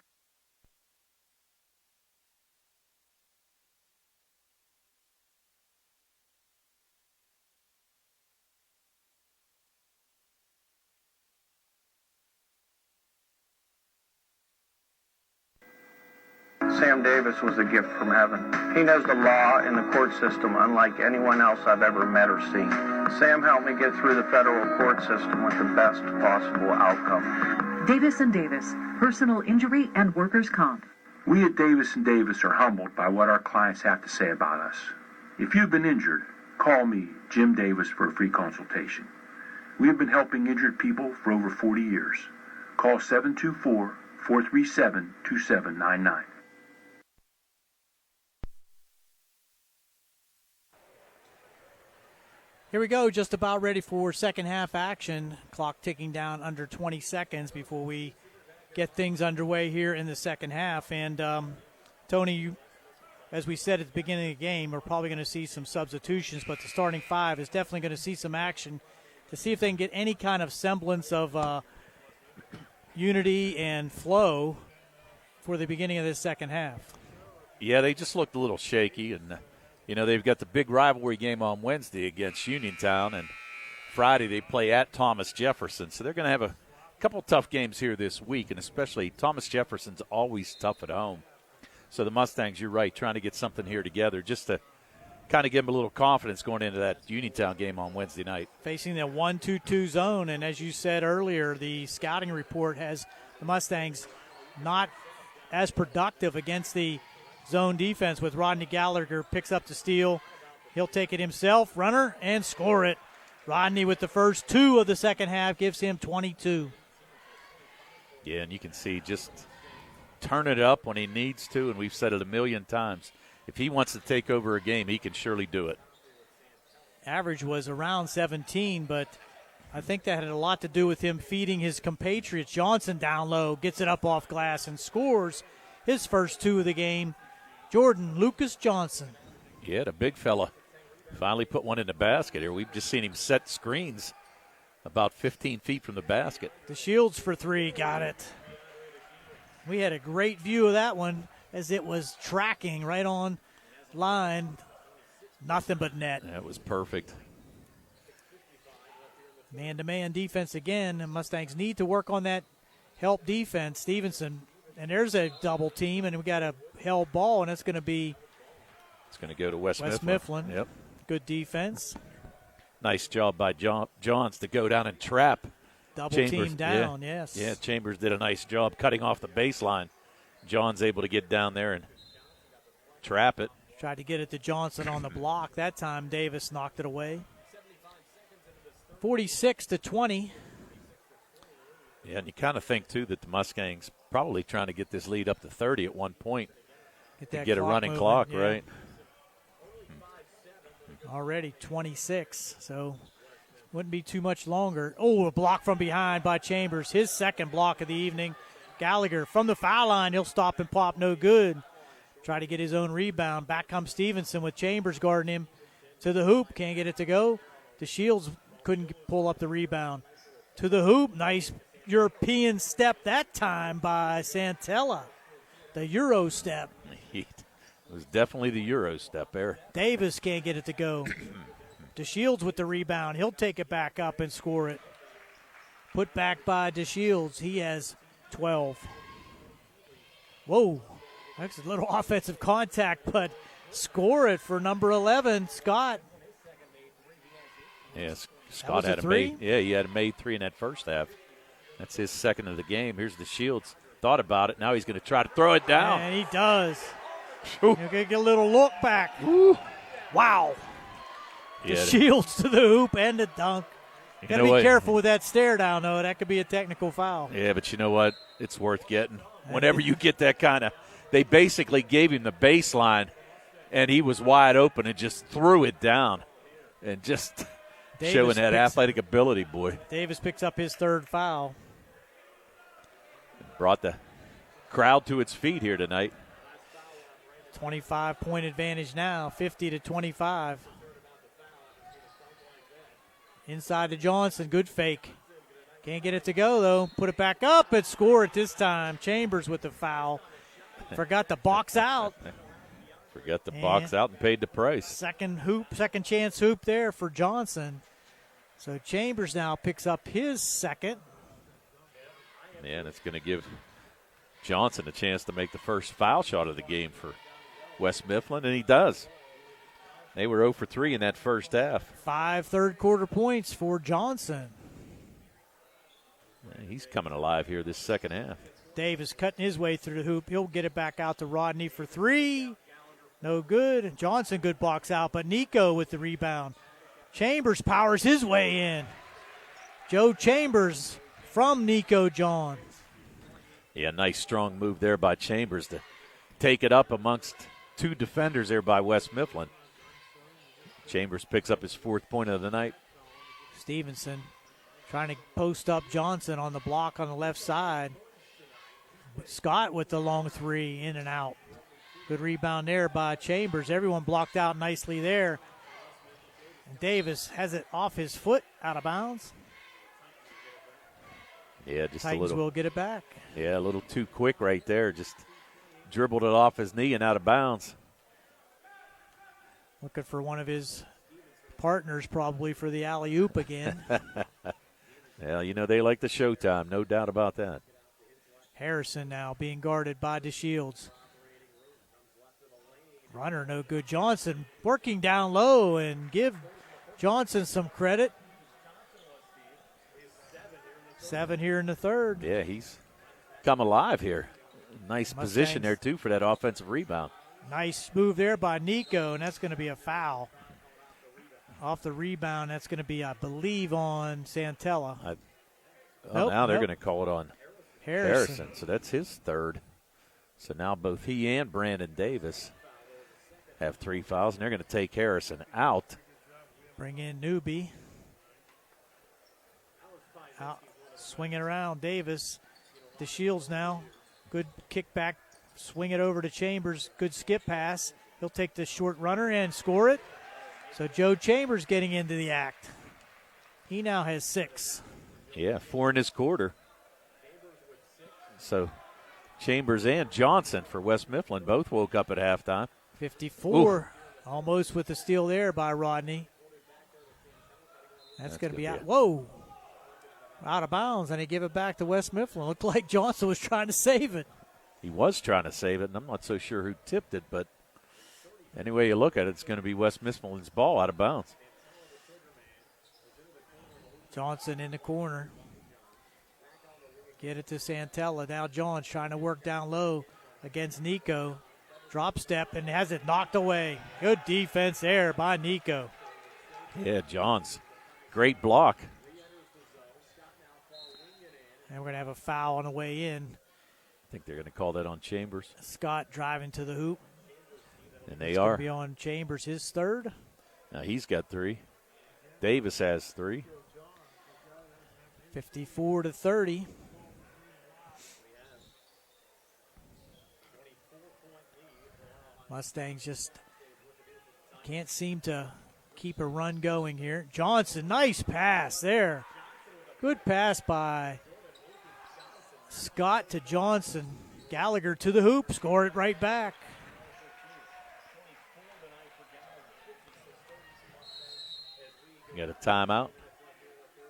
Sam Davis was a gift from heaven. He knows the law and the court system unlike anyone else I've ever met or seen. Sam helped me get through the federal court system with the best possible outcome. Davis & Davis, personal injury and workers' comp. We at Davis & Davis are humbled by what our clients have to say about us. If you've been injured, call me, Jim Davis, for a free consultation. We have been helping injured people for over 40 years. Call 724-437-2799. Here we go, just about ready for second half action. Clock ticking down under 20 seconds before we get things underway here in the second half. And, Tony, as we said at the beginning of the game, we're probably going to see some substitutions, but the starting five is definitely going to see some action to see if they can get any kind of semblance of unity and flow for the beginning of this second half. Yeah, they just looked a little shaky, and they've got the big rivalry game on Wednesday against Uniontown, and Friday they play at Thomas Jefferson. So they're going to have a couple tough games here this week, and especially Thomas Jefferson's always tough at home. So the Mustangs, you're right, trying to get something here together just to kind of give them a little confidence going into that Uniontown game on Wednesday night. Facing the 1-2-2 zone, and as you said earlier, the scouting report has the Mustangs not as productive against the zone defense with Rodney Gallagher picks up the steal. He'll take it himself, runner, and score it. Rodney with the first 2 of the second half gives him 22. Yeah, and you can see just turn it up when he needs to, and we've said it a million times. If he wants to take over a game, he can surely do it. Average was around 17, but I think that had a lot to do with him feeding his compatriots. Johnson down low, gets it up off glass, and scores his first 2 of the game. Jordan Lucas Johnson. Yeah, the big fella finally put one in the basket here. We've just seen him set screens about 15 feet from the basket. The Shields for 3, got it. We had a great view of that one as it was tracking right on line. Nothing but net. That was perfect. Man-to-man defense again. The Mustangs need to work on that help defense. Stevenson, and there's a double team, and we got a held ball, and it's going to go to West Mifflin. Yep. Good defense. Nice job by Johns to go down and trap. Double Chambers. team down, yes. Yeah, Chambers did a nice job cutting off the baseline. Johns able to get down there and trap it. Tried to get it to Johnson on the block. That time Davis knocked it away. 46-20. Yeah, and you kind of think, too, that the Mustangs probably trying to get this lead up to 30 at one point to get a running clock, yeah. right? Already 26, so wouldn't be too much longer. Oh, a block from behind by Chambers. His second block of the evening. Gallagher from the foul line. He'll stop and pop, no good. Try to get his own rebound. Back comes Stevenson with Chambers guarding him to the hoop. Can't get it to go. DeShields couldn't pull up the rebound. To the hoop. Nice European step that time by Santella. The Euro step. It was definitely the Euro step there. Davis can't get it to go. DeShields with the rebound. He'll take it back up and score it. Put back by DeShields. He has 12. Whoa. That's a little offensive contact, but score it for number 11, Scott. Yes, Scott had a made. Yeah, he had a made three in that first half. That's his second of the game. Here's DeShields. Thought about it. Now he's going to try to throw it down. And he does. He'll get a little look back. Woo. Wow. Yeah, DeShields to the hoop and the dunk. Got to be careful with that stare down, though. That could be a technical foul. Yeah, but you know what? It's worth getting. Whenever you get that kind of – they basically gave him the baseline, and he was wide open and just threw it down and just showing that athletic ability, boy. Davis picks up his third foul. Brought the crowd to its feet here tonight. 25-point advantage now, 50-25. Inside to Johnson, good fake. Can't get it to go, though. Put it back up and score it this time. Chambers with the foul. Forgot to box out. Forgot to box out and paid the price. Second chance hoop there for Johnson. So Chambers now picks up his second. Yeah, and it's going to give Johnson a chance to make the first foul shot of the game for West Mifflin, and he does. They were 0 for 3 in that first half. 5 third-quarter points for Johnson. Yeah, he's coming alive here this second half. Davis cutting his way through the hoop. He'll get it back out to Rodney for three. No good. Johnson good box out, but Nico with the rebound. Chambers powers his way in. Joe Chambers from Nico John. Yeah, nice strong move there by Chambers to take it up amongst two defenders there by West Mifflin. Chambers picks up his fourth point of the night. Stevenson trying to post up Johnson on the block on the left side. Scott with the long three, in and out. Good rebound there by Chambers. Everyone blocked out nicely there. And Davis has it off his foot, out of bounds. Yeah, just Titans a little. Will get it back. Yeah, a little too quick right there. Just dribbled it off his knee and out of bounds. Looking for one of his partners probably for the alley-oop again. Well, you know, they like the showtime, no doubt about that. Harrison now being guarded by DeShields. Runner no good. Johnson working down low, and give Johnson some credit. 7 here in the third. Yeah, he's come alive here. Nice position there, too, for that offensive rebound. Nice move there by Nico, and that's going to be a foul. Off the rebound, that's going to be, I believe, on Santella. Now they're going to call it on Harrison. So that's his third. So now both he and Brandon Davis have 3 fouls, and they're going to take Harrison out. Bring in Newby. Out, swinging around Davis. DeShields now. Good kickback. Swing it over to Chambers. Good skip pass. He'll take the short runner and score it. So Joe Chambers getting into the act. He now has 6. Yeah, 4 in his quarter. So Chambers and Johnson for West Mifflin both woke up at halftime. 54. Ooh. Almost with the steal there by Rodney. That's going to be out. Whoa. Out of bounds, and they give it back to West Mifflin. Looked like Johnson was trying to save it. He was trying to save it, and I'm not so sure who tipped it, but any way you look at it, it's going to be West Mifflin's ball out of bounds. Johnson in the corner. Get it to Santella. Now Johns trying to work down low against Nico. Drop step and has it knocked away. Good defense there by Nico. Yeah, Johns. Great block. And we're going to have a foul on the way in. I think they're going to call that on Chambers. Scott driving to the hoop. And they it's are. Going to be on Chambers, his third. Now he's got 3. Davis has 3. 54-30. Mustangs just can't seem to keep a run going here. Johnson, nice pass there. Good pass by Scott to Johnson. Gallagher to the hoop, scored it right back. You got a timeout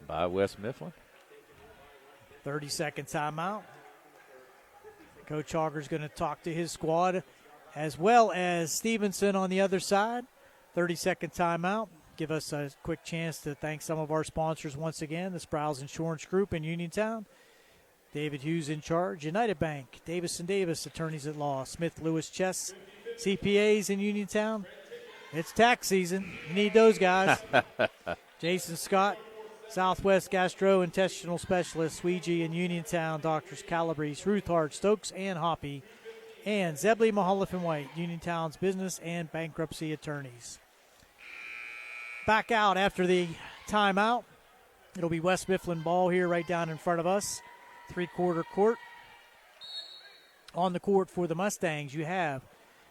by West Mifflin. 30-second timeout. Coach Hogger's going to talk to his squad as well as Stevenson on the other side. 30-second timeout. Give us a quick chance to thank some of our sponsors once again. The Sprouse Insurance Group in Uniontown. David Hughes in charge. United Bank. Davis & Davis, attorneys at law. Smith Lewis Chess, CPAs in Uniontown. It's tax season. You need those guys. Jason Scott, Southwest Gastrointestinal Specialist, Sweegee in Uniontown. Doctors Calabrese, Ruthard, Stokes, and Hoppy. And Zebley, Mahaloff, and White, Uniontown's business and bankruptcy attorneys. Back out after the timeout. It'll be West Mifflin ball here right down in front of us. 3-quarter court. On the court for the Mustangs, you have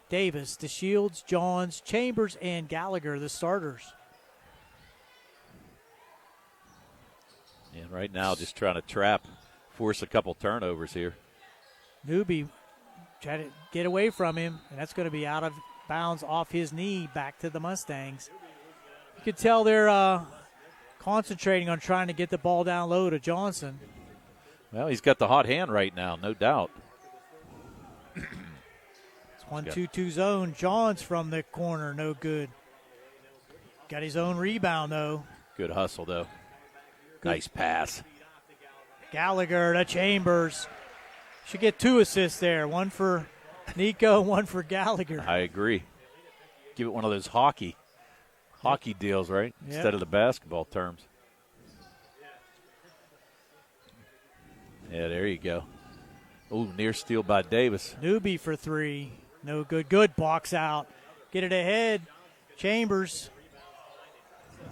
Davis, DeShields, Johns, Chambers, and Gallagher, the starters. And right now just trying to force a couple turnovers here. Newby try to get away from him, and that's going to be out of bounds off his knee back to the Mustangs. You can tell they're concentrating on trying to get the ball down low to Johnson. Well, he's got the hot hand right now, no doubt. It's 1-2-2 zone. Johns from the corner, no good. Got his own rebound, though. Good hustle, though. Good. Nice pass. Gallagher to Chambers. Should get 2 assists there. One for Nico, one for Gallagher. I agree. Give it one of those hockey deals, right? Yep. Instead of the basketball terms. Yeah, there you go. Ooh, near steal by Davis. Newby for 3. No good. Good box out. Get it ahead. Chambers.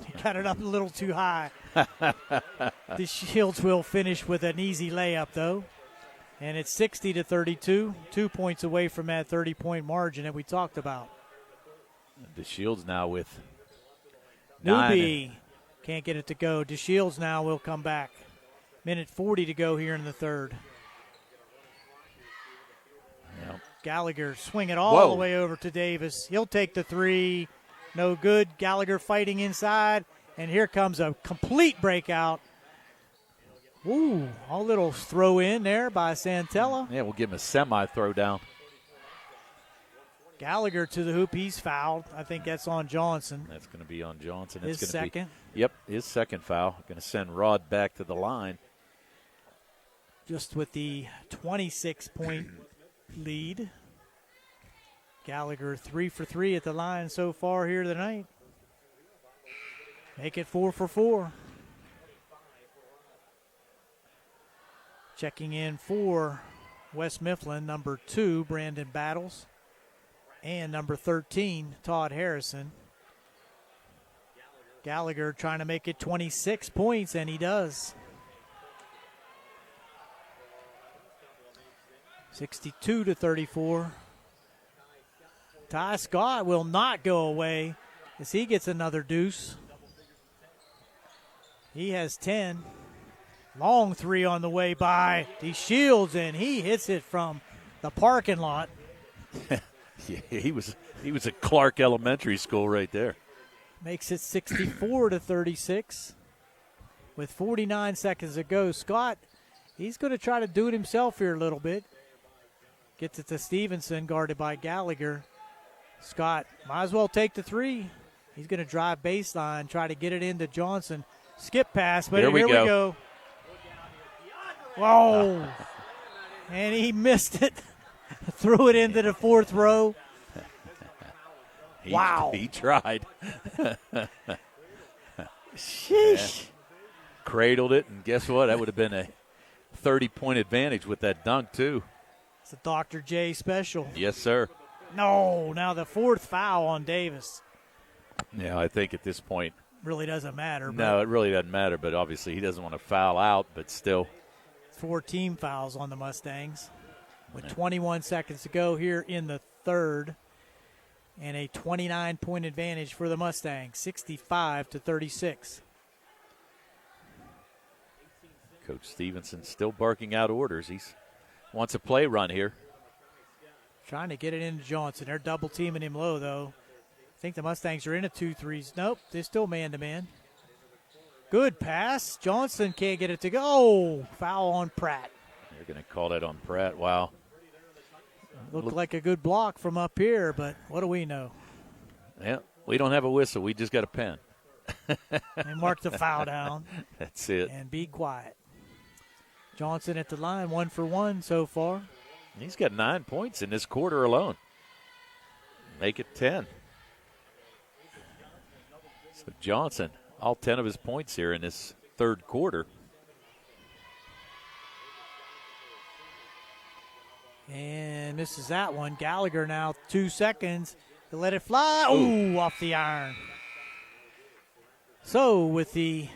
He got it up a little too high. The Shields will finish with an easy layup, though. And it's 60-32. 2 points away from that 30-point margin that we talked about. The Shields now with Newby can't get it to go. DeShields now will come back. Minute 40 to go here in the third. Yep. Gallagher swing it all the way over to Davis. He'll take the 3. No good. Gallagher fighting inside. And here comes a complete breakout. Ooh, a little throw in there by Santella. Yeah, we'll give him a semi-throw down. Gallagher to the hoop. He's fouled. I think that's on Johnson. That's going to be on Johnson. His it's gonna second. Yep, his second foul. Going to send Rod back to the line. Just with the 26-point lead. Gallagher 3 for 3 at the line so far here tonight. Make it 4 for 4. Checking in for West Mifflin, number 2, Brandon Battles. And number 13, Todd Harrison. Gallagher trying to make it 26 points, and he does. 62-34. Ty Scott will not go away as he gets another deuce. He has 10. Long 3 on the way by DeShields, and he hits it from the parking lot. Yeah, he was at Clark Elementary School right there. Makes it 64-36. With 49 seconds to go, Scott, he's going to try to do it himself here a little bit. Gets it to Stevenson, guarded by Gallagher. Scott might as well take the 3. He's going to drive baseline, try to get it into Johnson. skip pass, but here we go. Whoa. And he missed it. Threw it into the fourth row. Wow. He tried. Sheesh. Yeah. Cradled it, and guess what? That would have been a 30-point advantage with that dunk, too. It's a Dr. J special. Yes, sir. No, now the fourth foul on Davis. Yeah, I think at this point. Really doesn't matter. No, it really doesn't matter, but obviously he doesn't want to foul out, but still. 4 team fouls on the Mustangs with 21 seconds to go here in the third, and a 29-point advantage for the Mustangs, 65-36. Coach Stevenson still barking out orders. He wants a play run here. Trying to get it into Johnson. They're double teaming him low, though. I think the Mustangs are in a 2-3. Nope, they're still man-to-man. Good pass. Johnson can't get it to go. Oh, foul on Pratt. They're going to call that on Pratt. Wow. Looked like a good block from up here, but what do we know? Yeah, we don't have a whistle. We just got a pen. And mark the foul down. That's it. And be quiet. Johnson at the line, 1 for 1 so far. He's got 9 points in this quarter alone. Make it 10. So Johnson, all 10 of his points here in this third quarter. And misses that one. Gallagher now 2 seconds to let it fly. Ooh, off the iron. So with the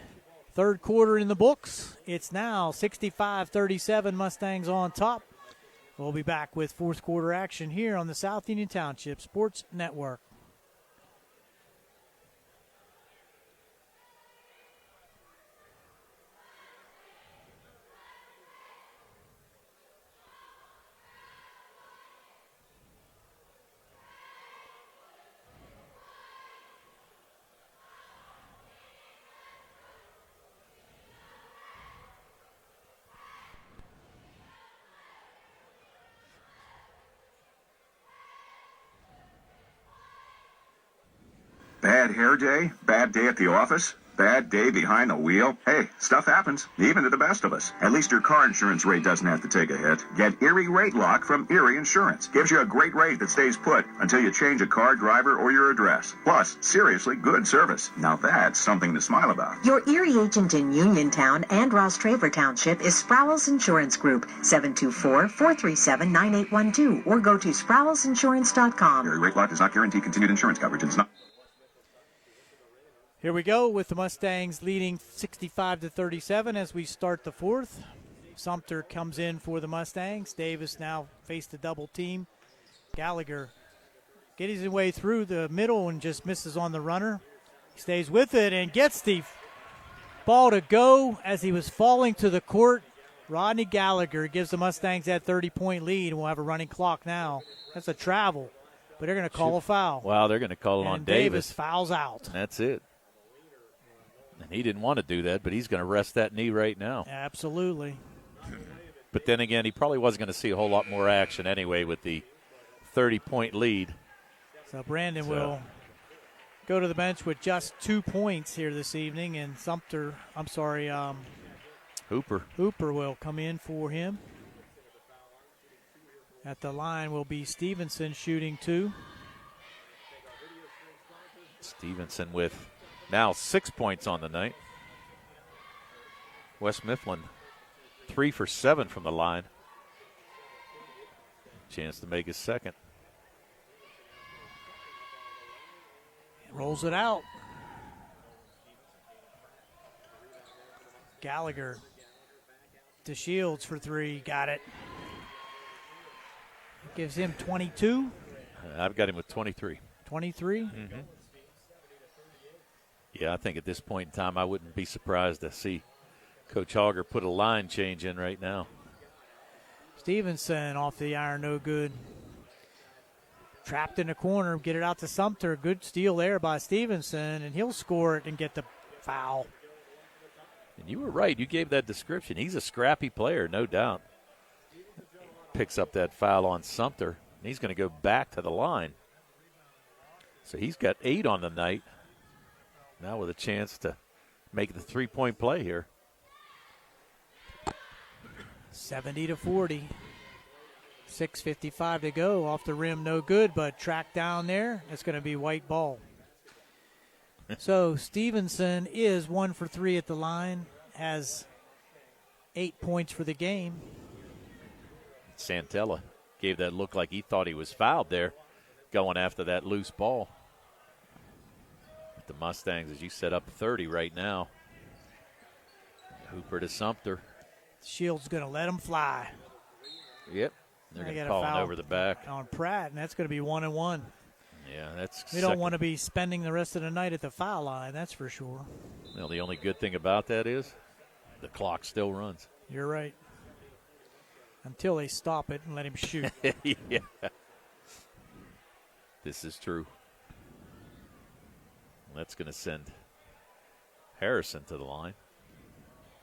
third quarter in the books, it's now 65-37, Mustangs on top. We'll be back with fourth quarter action here on the South Union Township Sports Network. Bad hair day? Bad day at the office? Bad day behind the wheel? Hey, stuff happens, even to the best of us. At least your car insurance rate doesn't have to take a hit. Get Erie Rate Lock from Erie Insurance. Gives you a great rate that stays put until you change a car, driver, or your address. Plus, seriously good service. Now that's something to smile about. Your Erie agent in Uniontown and Ross Traver Township is Sprowell's Insurance Group, 724-437-9812, or go to sprowellsinsurance.com. Erie Rate Lock does not guarantee continued insurance coverage. It's not. Here we go with the Mustangs leading 65-37 as we start the fourth. Sumter comes in for the Mustangs. Davis now faced a double team. Gallagher gets his way through the middle and just misses on the runner. He stays with it and gets the ball to go as he was falling to the court. Rodney Gallagher gives the Mustangs that 30-point lead, and we'll have a running clock now. That's a travel, but they're going to call a foul. Wow, they're going to call it on Davis. Davis fouls out. That's it. And he didn't want to do that, but he's going to rest that knee right now. Absolutely. But then again, he probably wasn't going to see a whole lot more action anyway with the 30-point lead. So Brandon will go to the bench with just 2 points here this evening, and Hooper will come in for him. At the line will be Stevenson shooting 2. Stevenson with now 6 points on the night. West Mifflin 3 for 7 from the line. Chance to make his second. Rolls it out. Gallagher to Shields for 3. Got it. Gives him 22. I've got him with 23. 23? Mm-hmm. Yeah, I think at this point in time, I wouldn't be surprised to see Coach Hogger put a line change in right now. Stevenson off the iron, no good. Trapped in the corner, get it out to Sumter. Good steal there by Stevenson, and he'll score it and get the foul. And you were right. You gave that description. He's a scrappy player, no doubt. Picks up that foul on Sumter, and he's going to go back to the line. So he's got 8 on the night. Now with a chance to make the three-point play here. 70-40. 6:55 to go. Off the rim, no good, but tracked down there. It's going to be white ball. So Stevenson is 1 for 3 at the line, has 8 points for the game. Santella gave that look like he thought he was fouled there, going after that loose ball. The Mustangs, as you set up 30 right now. Hooper to Sumter. Shields going to let him fly. Yep. They're going to call it over the back on Pratt, and that's going to be 1 and 1. Yeah, that's. We don't want to be spending the rest of the night at the foul line, that's for sure. Well, the only good thing about that is the clock still runs. You're right. Until they stop it and let him shoot. Yeah. This is true. That's going to send Harrison to the line.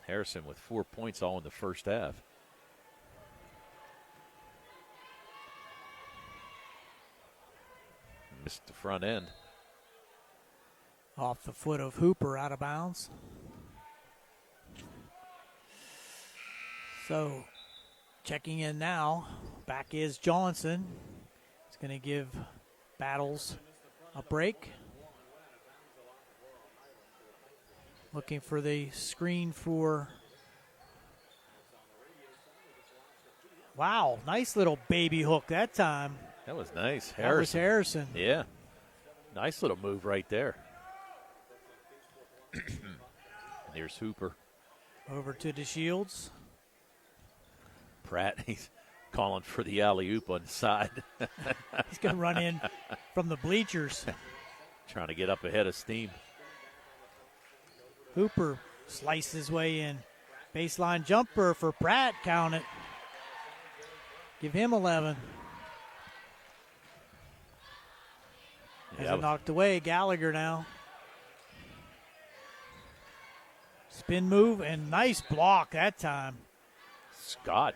Harrison with 4 points all in the first half. Missed the front end. Off the foot of Hooper, out of bounds. So, checking in now. Back is Johnson. He's going to give Battles a break. Looking for the screen for. Wow, nice little baby hook that time. That was nice. Harrison. That was Harrison. Yeah. Nice little move right there. Here's Hooper. Over to DeShields. Pratt, he's calling for the alley-oop on the side. He's going to run in from the bleachers. Trying to get up ahead of steam. Hooper sliced his way in. Baseline jumper for Pratt. Count it. Give him 11. Has it knocked away. Gallagher now. Spin move and nice block that time. Scott,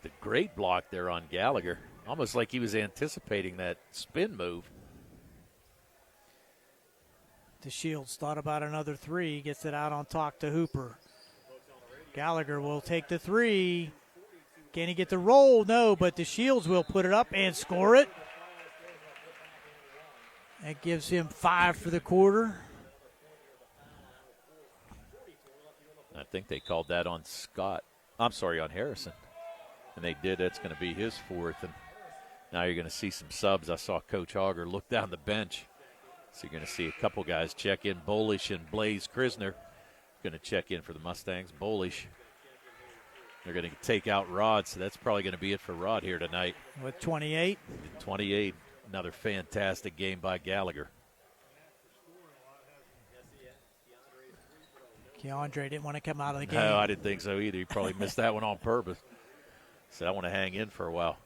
the great block there on Gallagher. Almost like he was anticipating that spin move. DeShields thought about another three. Gets it out on top to Hooper. Gallagher will take the three. Can he get the roll? No, but DeShields will put it up and score it. That gives him 5 for the quarter. I think they called that on Scott. I'm sorry, on Harrison. And they did. That's going to be his 4th. And now you're going to see some subs. I saw Coach Auger look down the bench. So you're going to see a couple guys check in. Bolish and Blaze Krisner going to check in for the Mustangs. Bolish, they're going to take out Rod. So that's probably going to be it for Rod here tonight. With 28. 28. Another fantastic game by Gallagher. Keandre didn't want to come out of the game. No, I didn't think so either. He probably missed that one on purpose. Said, I want to hang in for a while.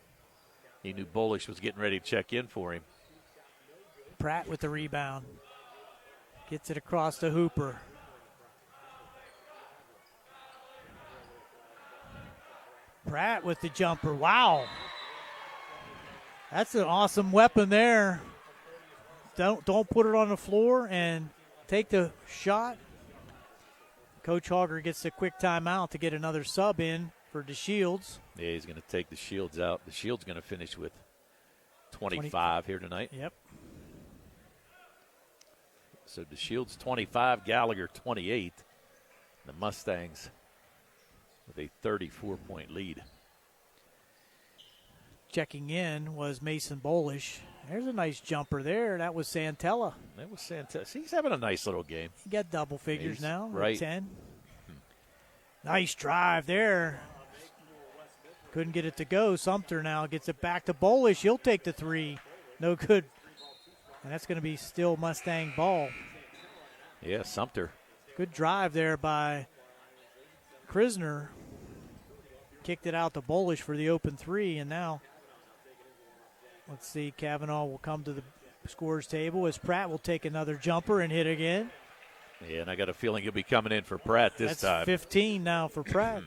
He knew Bolish was getting ready to check in for him. Pratt with the rebound. Gets it across to Hooper. Pratt with the jumper. Wow. That's an awesome weapon there. Don't put it on the floor and take the shot. Coach Auger gets a quick timeout to get another sub in for DeShields. Yeah, he's going to take the Shields out. The Shields going to finish with 25 here tonight. Yep. So the Shields 25, Gallagher 28. The Mustangs with a 34-point lead. Checking in was Mason Bolish. There's a nice jumper there. That was Santella. That was Santella. See, he's having a nice little game. He got double figures he's now. Right. 10. Nice drive there. Couldn't get it to go. Sumter now gets it back to Bolish. He'll take the three. No good. And that's going to be still Mustang ball. Yeah, Sumter. Good drive there by Krisner. Kicked it out to Bolish for the open three. And now, let's see, Kavanaugh will come to the scorer's table as Pratt will take another jumper and hit again. Yeah, and I got a feeling he'll be coming in for Pratt this time. 15 now for Pratt.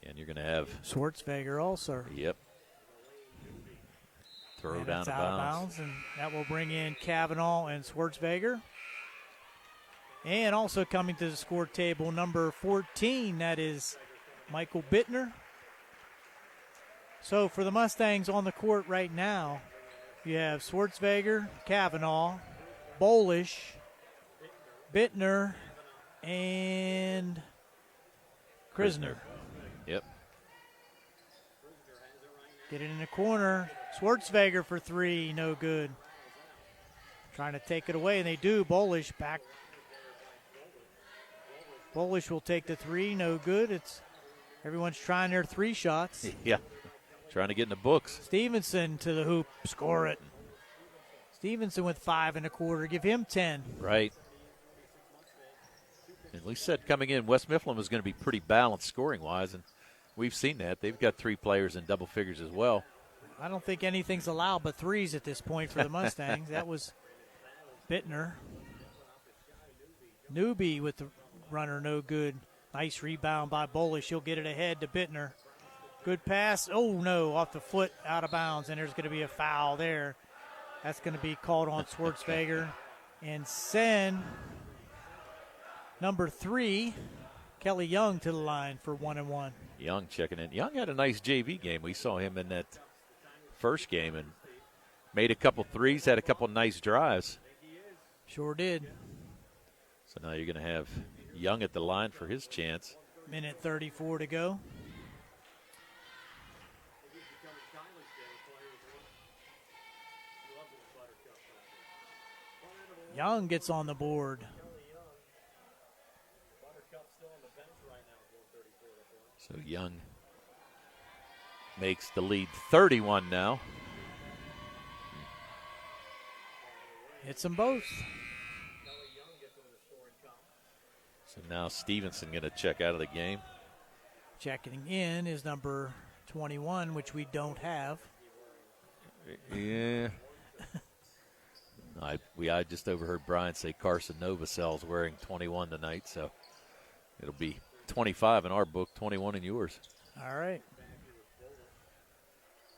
And you're going to have Schwartzweger also. Yep. Throw that's down out of bounds, and that will bring in Kavanaugh and Schwartzweger. And also coming to the score table, number 14, that is Michael Bittner. So for the Mustangs on the court right now, you have Schwartzweger, Kavanaugh, Bolish, Bittner, and Krisner. Yep. Get it in the corner. Schwartzweger for three, no good. Trying to take it away, and they do. Bolish back. Bolish will take the three, no good. Everyone's trying their three shots. Yeah, trying to get in the books. Stevenson to the hoop, score it. Stevenson with 5 1/4, give him 10. Right. And we said coming in, West Mifflin was going to be pretty balanced scoring-wise, and we've seen that. They've got 3 players in double figures as well. I don't think anything's allowed but threes at this point for the Mustangs. That was Bittner. Newby with the runner, no good. Nice rebound by Bolish. He'll get it ahead to Bittner. Good pass. Oh, no, off the foot, out of bounds, and there's going to be a foul there. That's going to be called on Schwartzweger. And send number 3, Kelly Young, to the line for 1-1. Young checking in. Young had a nice JV game. We saw him in that first game and made a couple threes, had a couple nice drives. Sure did. So now you're going to have Young at the line for his chance. Minute 34 to go. Young gets on the board. So Young makes the lead 31 now. Hits them both. So now Stevenson going to check out of the game. Checking in is number 21, which we don't have. Yeah. I just overheard Brian say Carson Novacell's wearing 21 tonight, so it'll be 25 in our book, 21 in yours. All right.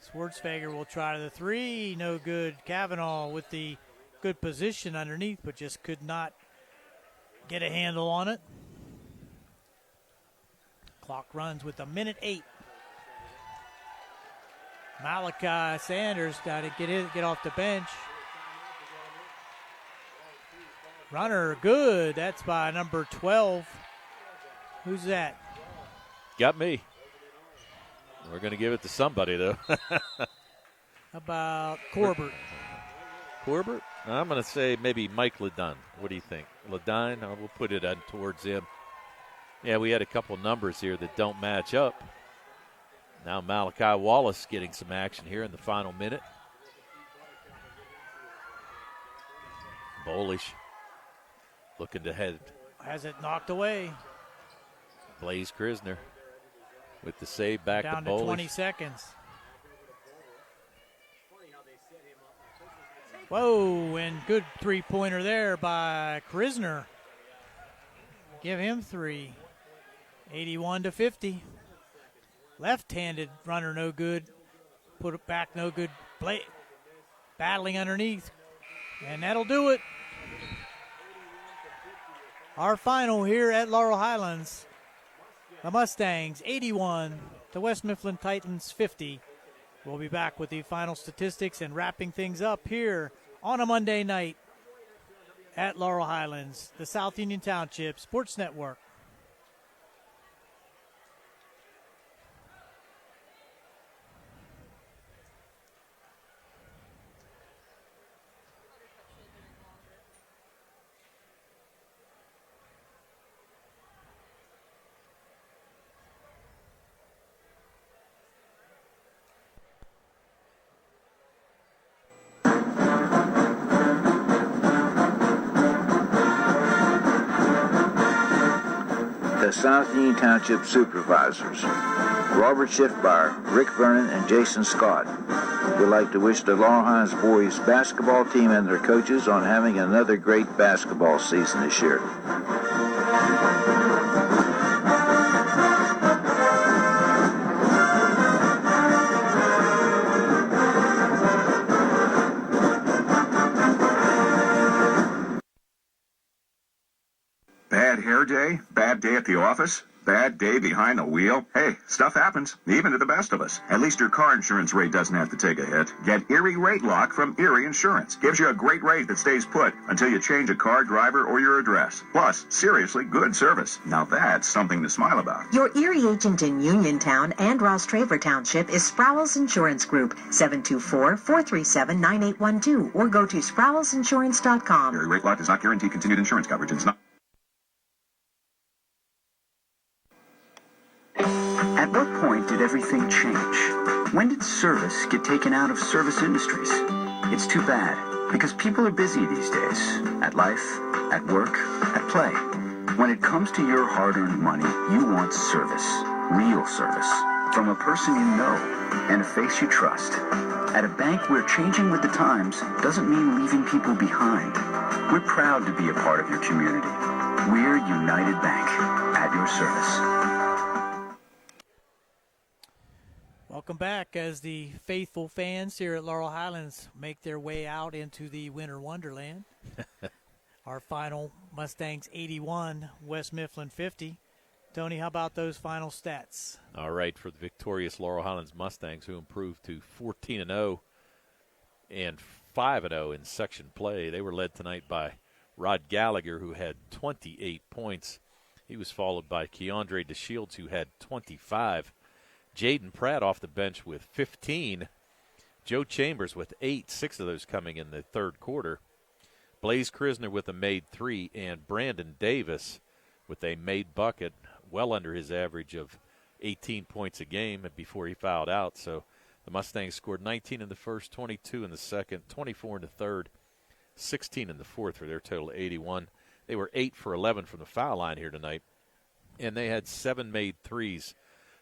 Schwartzweger will try the three. No good. Kavanaugh with the good position underneath, but just could not get a handle on it. Clock runs with 1:08. Malachi Sanders got to get off the bench. Runner, good. That's by number 12. Who's that? Got me. We're going to give it to somebody, though. How about Corbett? Corbett? I'm going to say maybe Mike Ledine. What do you think? Ledine? We'll put it on towards him. Yeah, we had a couple numbers here that don't match up. Now Malachi Wallace getting some action here in the final minute. Bolish looking to head. Has it knocked away. Blaze Krisner with the save back down to Bolish. 20 seconds. Whoa, and good three-pointer there by Krisner. Give him 3. 81-50. Left-handed runner, no good. Put it back, no good. Battling underneath. And that'll do it. Our final here at Laurel Highlands. The Mustangs 81, the West Mifflin Titans 50. We'll be back with the final statistics and wrapping things up here on a Monday night at Laurel Highlands, the South Union Township Sports Network. The South Union Township Supervisors, Robert Schiffbauer, Rick Vernon, and Jason Scott, would like to wish the Laurel Highlands boys basketball team and their coaches on having another great basketball season this year. Bad hair day? Bad day at the office? Bad day behind the wheel? Hey, stuff happens, even to the best of us. At least your car insurance rate doesn't have to take a hit. Get Erie Rate Lock from Erie Insurance. Gives you a great rate that stays put until you change a car, driver, or your address. Plus, seriously good service. Now that's something to smile about. Your Erie agent in Uniontown and Ross Traver Township is Sproul's Insurance Group, 724-437-9812, or go to sproulsinsurance.com. Erie Rate Lock does not guarantee continued insurance coverage. It's not. At what point did everything change? When did service get taken out of service industries? It's too bad, because people are busy these days. At life, at work, at play. When it comes to your hard-earned money, you want service. Real service. From a person you know and a face you trust. At a bank where changing with the times doesn't mean leaving people behind. We're proud to be a part of your community. We're United Bank, at your service. Welcome back as the faithful fans here at Laurel Highlands make their way out into the Winter Wonderland. Our final, Mustangs 81, West Mifflin 50. Tony, how about those final stats? All right, for the victorious Laurel Highlands Mustangs, who improved to 14-0 and 5-0 in section play. They were led tonight by Rod Gallagher, who had 28 points. He was followed by Keandre DeShields, who had 25. Jaden Pratt off the bench with 15. Joe Chambers with 8, 6 of those coming in the third quarter. Blaze Krisner with a made 3, and Brandon Davis with a made bucket, well under his average of 18 points a game before he fouled out. So the Mustangs scored 19 in the first, 22 in the second, 24 in the third, 16 in the fourth for their total of 81. They were 8 for 11 from the foul line here tonight, and they had 7 made threes.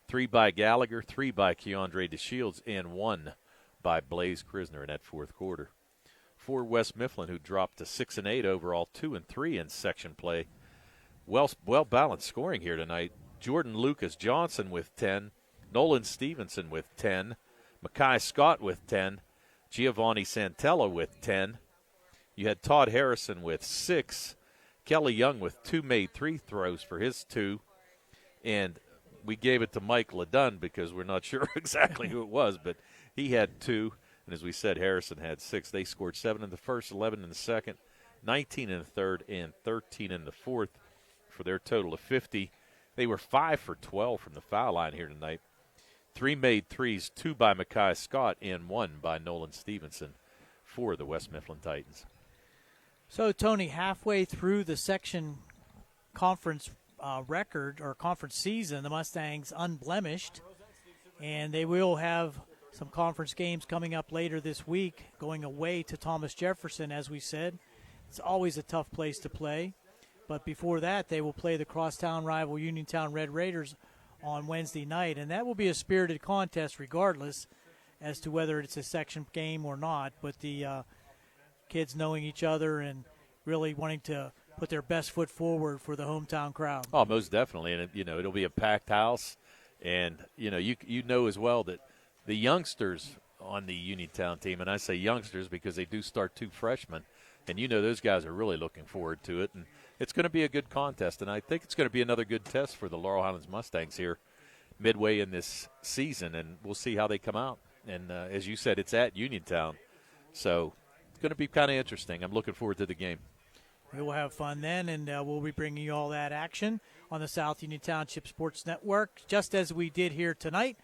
3 by Gallagher, 3 by Keandre DeShields, and 1 by Blaze Krisner in that fourth quarter. For West Mifflin, who dropped to 6-8 overall, 2-3 in section play. Well-balanced scoring here tonight. Jordan Lucas Johnson with 10, Nolan Stevenson with 10, Makai Scott with 10, Giovanni Santella with 10. You had Todd Harrison with 6, Kelly Young with 2 made 3 throws for his 2, and we gave it to Mike Ledun because we're not sure exactly who it was, but he had 2, and as we said, Harrison had 6. They scored 7 in the first, 11 in the second, 19 in the third, and 13 in the fourth for their total of 50. They were 5 for 12 from the foul line here tonight. 3 made threes, 2 by Makai Scott, and 1 by Nolan Stevenson for the West Mifflin Titans. So, Tony, halfway through the section conference record or conference season, the Mustangs unblemished, and they will have some conference games coming up later this week, going away to Thomas Jefferson, as we said. It's always a tough place to play, but before that they will play the crosstown rival Uniontown Red Raiders on Wednesday night, and that will be a spirited contest regardless as to whether it's a section game or not, but the kids knowing each other and really wanting to put their best foot forward for the hometown crowd. Oh, most definitely, and it'll be a packed house, and you know as well that the youngsters on the Uniontown team, and I say youngsters because they do start 2 freshmen, and those guys are really looking forward to it, and it's going to be a good contest, and I think it's going to be another good test for the Laurel Highlands Mustangs here midway in this season, and we'll see how they come out. And as you said, it's at Uniontown, so it's going to be kind of interesting. I'm looking forward to the game. We will have fun then, and we'll be bringing you all that action on the South Union Township Sports Network, just as we did here tonight,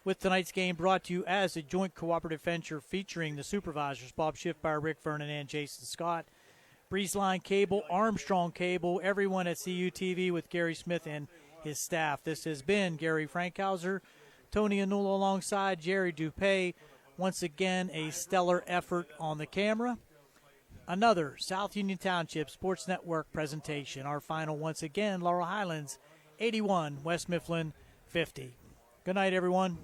with tonight's game brought to you as a joint cooperative venture featuring the supervisors, Bob Schiffbauer, Rick Vernon, and Jason Scott. Breezeline Cable, Armstrong Cable, everyone at CUTV with Gary Smith and his staff. This has been Gary Frankhauser, Tony Anula alongside Jerry Dupay. Once again, a stellar effort on the camera. Another South Union Township Sports Network presentation. Our final, once again, Laurel Highlands 81, West Mifflin 50. Good night, everyone.